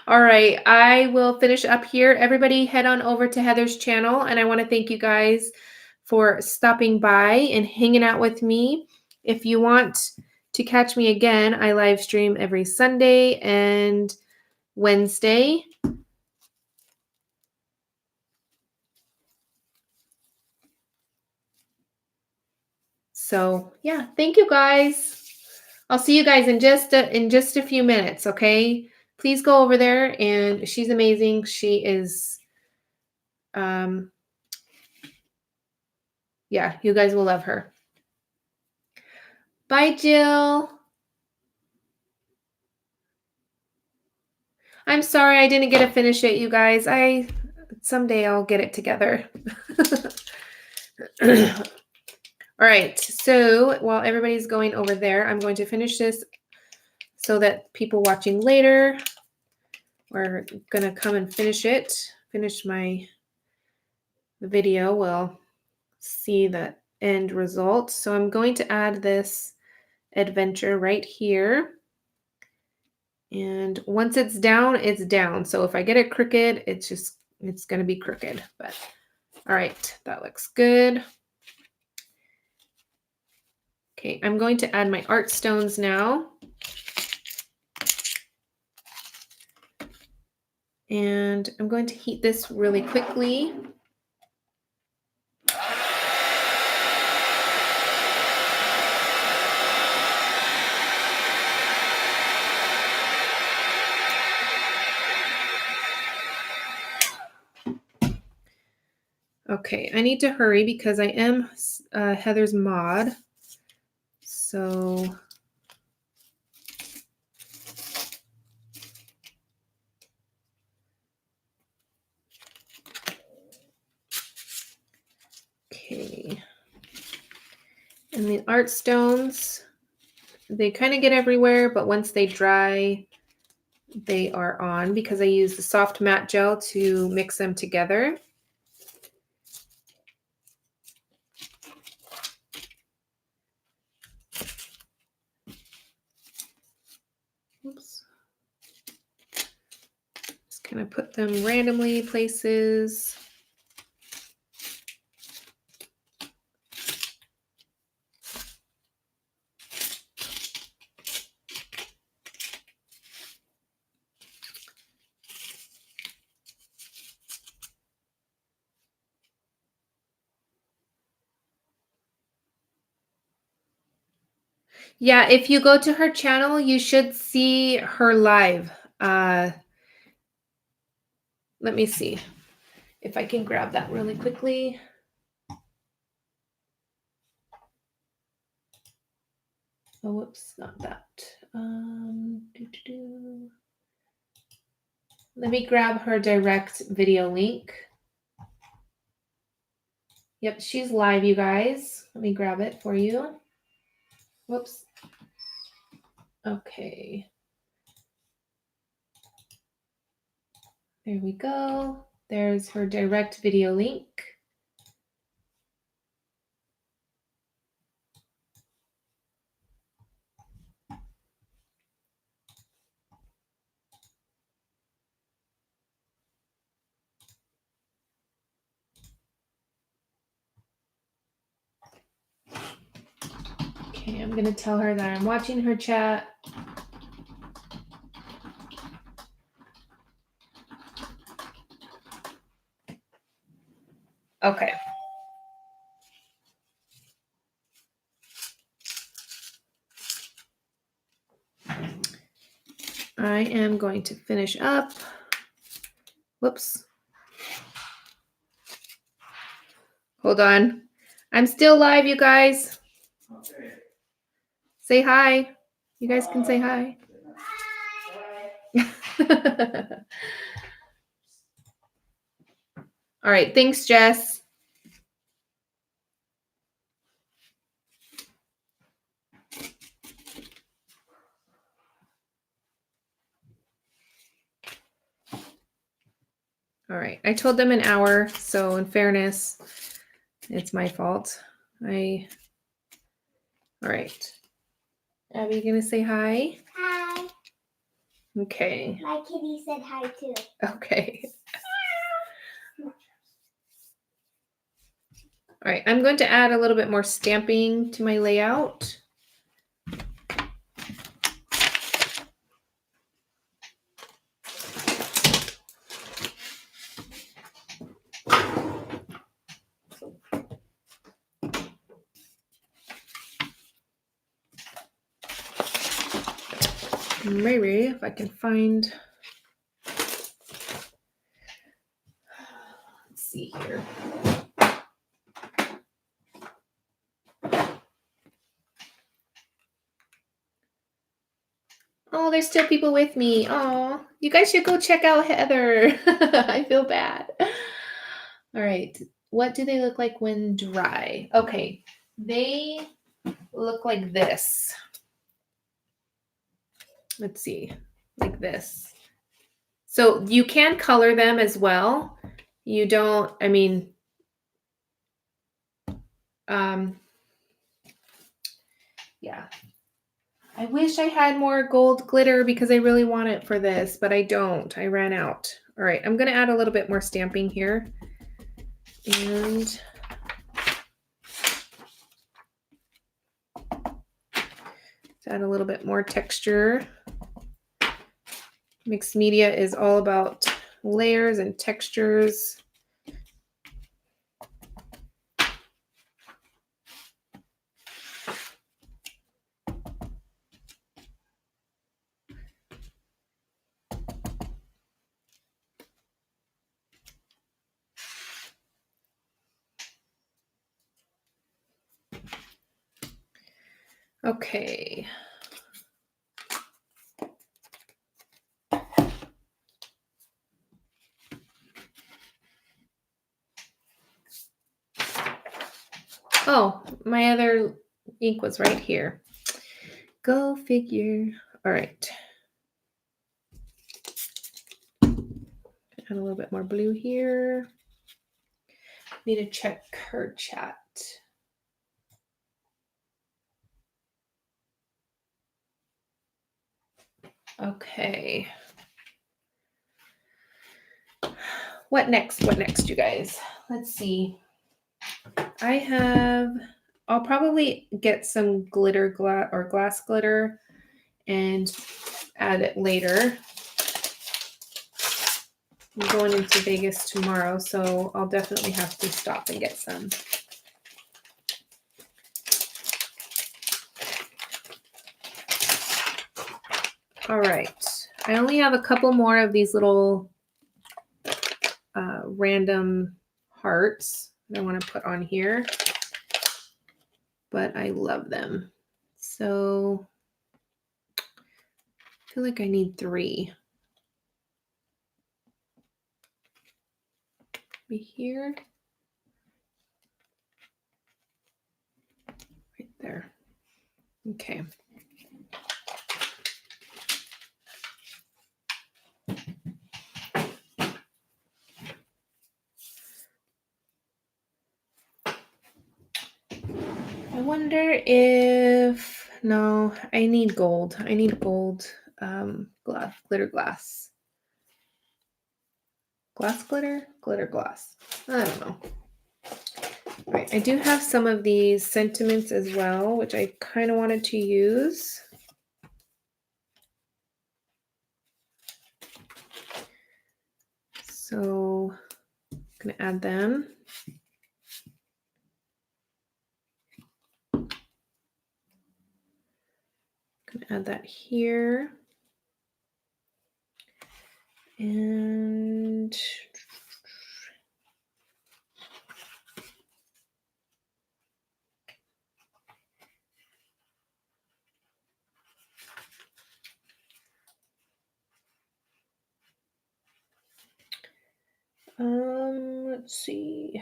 All right, I will finish up here. Everybody head on over to Heather's channel, and I want to thank you guys for stopping by and hanging out with me. If you want to catch me again, I live stream every Sunday and Wednesday. So yeah, thank you guys. I'll see you guys in just a few minutes, okay? Please go over there, and she's amazing. She is, yeah, you guys will love her. Bye, Jill. I'm sorry I didn't get to finish it, you guys. Someday I'll get it together. All right, so while everybody's going over there, I'm going to finish this so that people watching later are going to come and finish it. Finish my video will see the end result. So I'm going to add this adventure right here. And once it's down, it's down. So if I get it crooked, it's going to be crooked. But all right, that looks good. Okay, I'm going to add my art stones now. And I'm going to heat this really quickly. Okay, I need to hurry because I am Heather's mod. So okay. And the art stones, they kind of get everywhere, but once they dry, they are on because I use the soft matte gel to mix them together. Oops. Just kind of put them randomly places. Yeah, if you go to her channel, you should see her live. Let me see if I can grab that really quickly. Oh, whoops, not that. Let me grab her direct video link. Yep, she's live, you guys. Let me grab it for you. Whoops. Okay. There we go. There's her direct video link. Okay, I'm going to tell her that I'm watching her chat. Okay. I am going to finish up. Whoops. Hold on. I'm still live, you guys. Okay. Say hi. You guys can say hi. Hi. All right. Thanks, Jess. All right. I told them an hour, so in fairness, it's my fault. All right. Abby, you gonna say hi? Hi. Okay. My kitty said hi too. Okay. All right. I'm going to add a little bit more stamping to my layout. Maybe if I can find, let's see here. Oh, there's still people with me. Oh, you guys should go check out Heather. I feel bad. All right. What do they look like when dry? Okay. They look like this. Let's see. Like this. So you can color them as well. You don't, I mean, yeah. I wish I had more gold glitter because I really want it for this, but I don't. I ran out. All right, I'm going to add a little bit more stamping here. And add a little bit more texture. Mixed media is all about layers and textures. Okay. Oh, my other ink was right here. Go figure. All right. Add a little bit more blue here. Need to check her chat. Okay. What next? What next, you guys? Let's see. I'll probably get some glitter glass glitter and add it later. I'm going into Vegas tomorrow, so I'll definitely have to stop and get some. All right. I only have a couple more of these little random hearts that I want to put on here, but I love them. So I feel like I need 3. Be here. Right there. Okay. I wonder if, no, I need gold. I need gold glass, glitter glass. Glass glitter? Glitter glass. I don't know. Right, I do have some of these sentiments as well, which I kind of wanted to use. So I'm going to add them. I'm going to add that here. And let's see.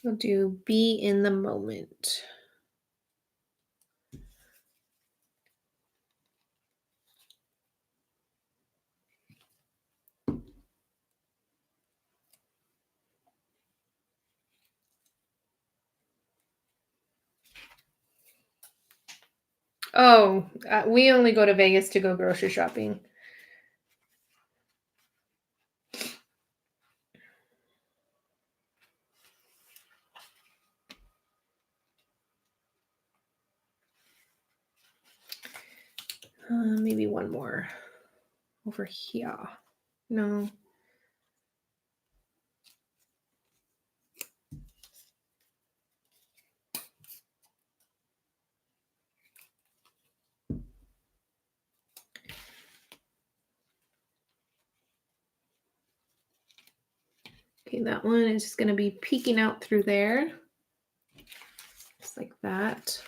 We'll do be in the moment. Oh, we only go to Vegas to go grocery shopping. Maybe one more over here. No. Okay, that one is just going to be peeking out through there. Just like that.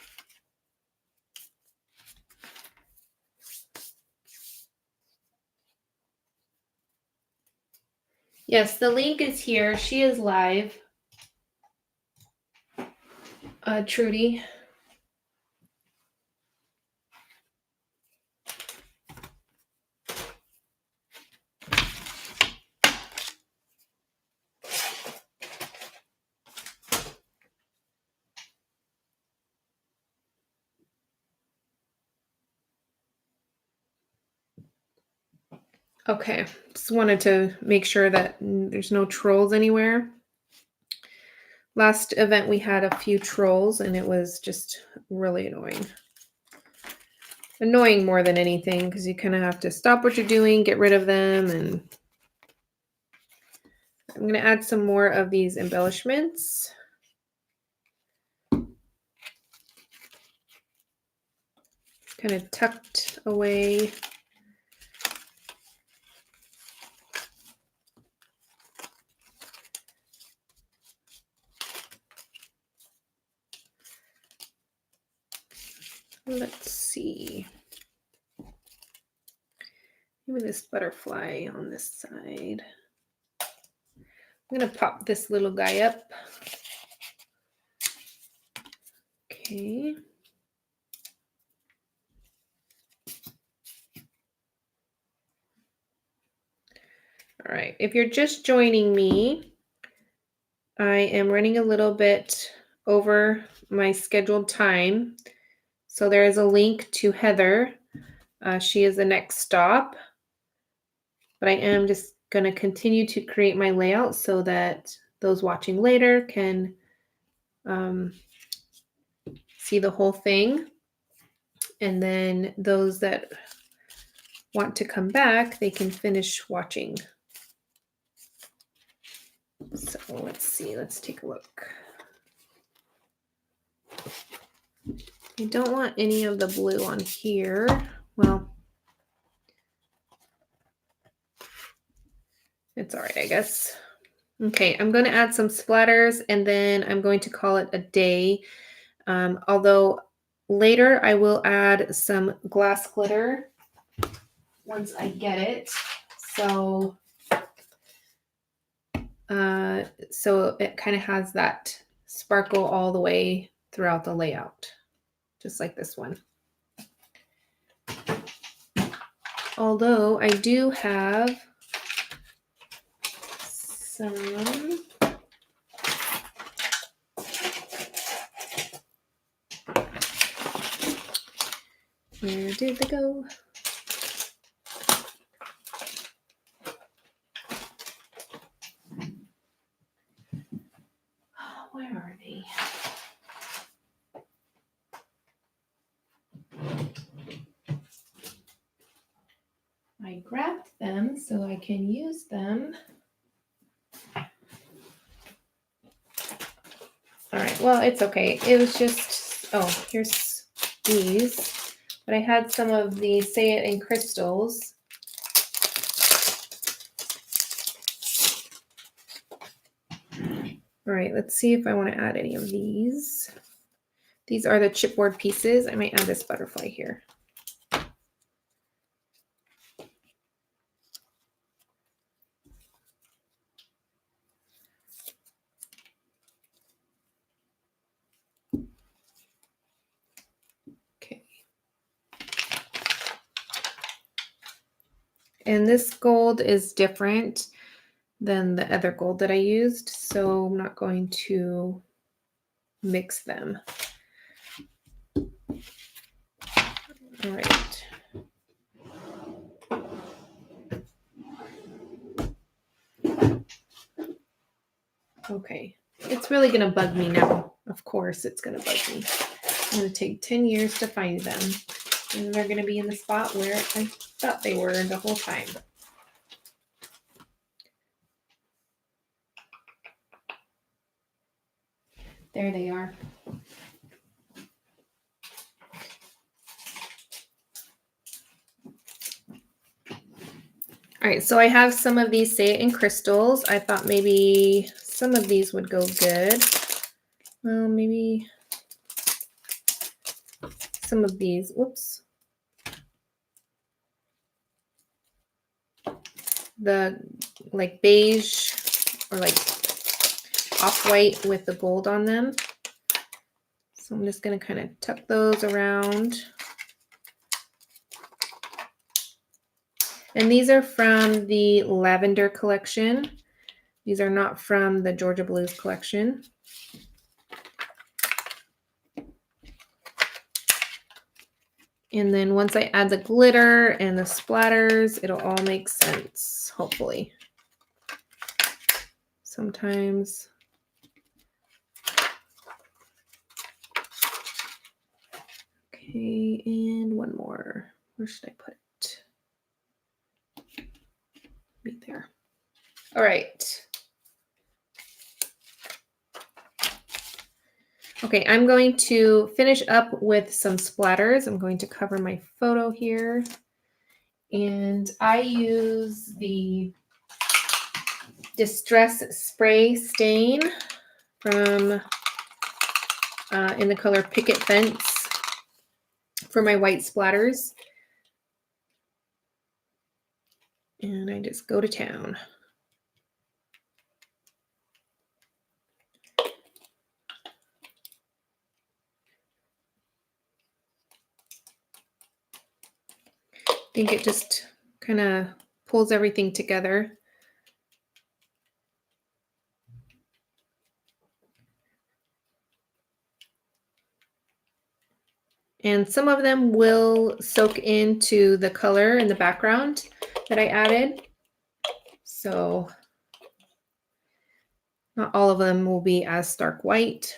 Yes, the link is here. She is live. Trudy. Okay, just wanted to make sure that there's no trolls anywhere. Last event we had a few trolls and it was just really annoying. Annoying more than anything because you kind of have to stop what you're doing, get rid of them, and I'm going to add some more of these embellishments. Kind of tucked away. Let's see. Maybe this butterfly on this side. I'm going to pop this little guy up. Okay. All right. If you're just joining me, I am running a little bit over my scheduled time. So there is a link to Heather. She is the next stop. But I am just going to continue to create my layout so that those watching later can see the whole thing. And then those that want to come back, they can finish watching. So let's see, let's take a look. I don't want any of the blue on here. Well, it's all right, I guess. Okay, I'm going to add some splatters and then I'm going to call it a day. Although later I will add some glass glitter once I get it. So it kind of has that sparkle all the way throughout the layout, just like this one. Although I do have some where did they go? grabbed them so I can use them. All right, well, it's okay. It was just, oh, here's these. But I had some of the Say It in crystals. All right, let's see if I want to add any of these. These are the chipboard pieces. I might add this butterfly here. Okay. And this gold is different than the other gold that I used, so I'm not going to mix them. All right. Okay, it's really gonna bug me now. Of course it's gonna bug me. It's gonna take 10 years to find them. And they're gonna be in the spot where I thought they were the whole time. There they are. All right, so I have some of these Say It in crystals. I thought maybe some of these would go good. Well, maybe some of these. Whoops. The like beige or like off-white with the gold on them. So I'm just going to kind of tuck those around. And these are from the Lavender collection. These are not from the Georgia Blues collection. And then once I add the glitter and the splatters, it'll all make sense, hopefully. Sometimes. Okay, and one more. Where should I put it? Right there. All right. Okay, I'm going to finish up with some splatters. I'm going to cover my photo here. And I use the Distress Spray Stain from in the color Picket Fence for my white splatters. And I just go to town. I think it just kind of pulls everything together. And some of them will soak into the color in the background that I added. So not all of them will be as stark white.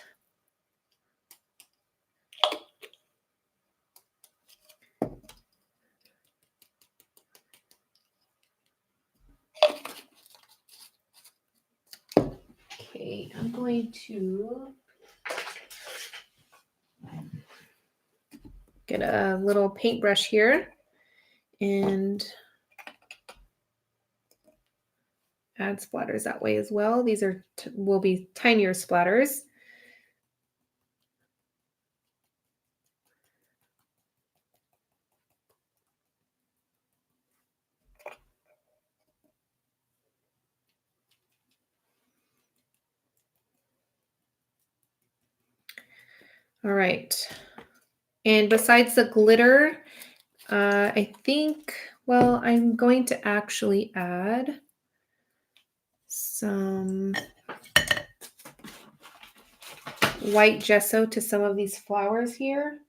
Okay, I'm going to get a little paintbrush here and add splatters that way as well. These are will be tinier splatters. All right. And besides the glitter, I think, well, I'm going to actually add some white gesso to some of these flowers here.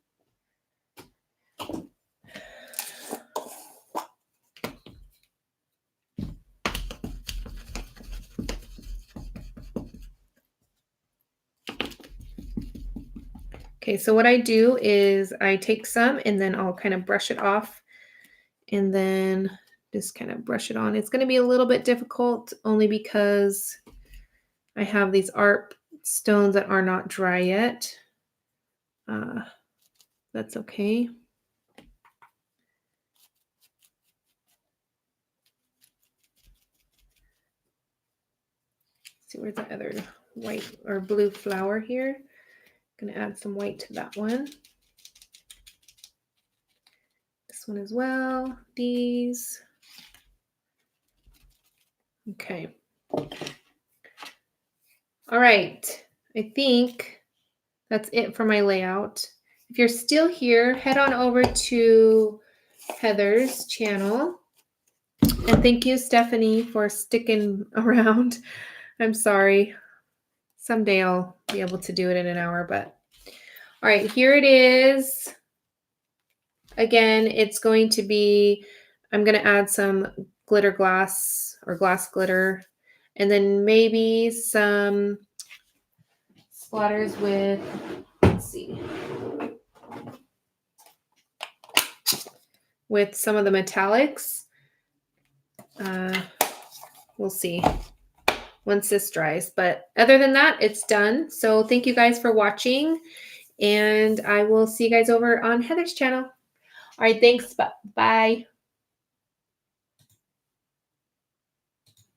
Okay, so what I do is I take some and then I'll kind of brush it off and then just kind of brush it on. It's going to be a little bit difficult only because I have these art stones that are not dry yet. That's okay. See, where's the other white or blue flower here? I'm gonna add some white to that one. This one as well. These. Okay. All right. I think that's it for my layout. If you're still here, head on over to Heather's channel. And thank you, Stephanie, for sticking around. I'm sorry. Someday I'll be able to do it in an hour, but all right, here it is. Again, it's going to be, I'm going to add some glitter glass or glass glitter, and then maybe some splatters with, let's see, with some of the metallics. We'll see once this dries, but other than that, it's done. So thank you guys for watching, and I will see you guys over on Heather's channel. All right, thanks. Bye.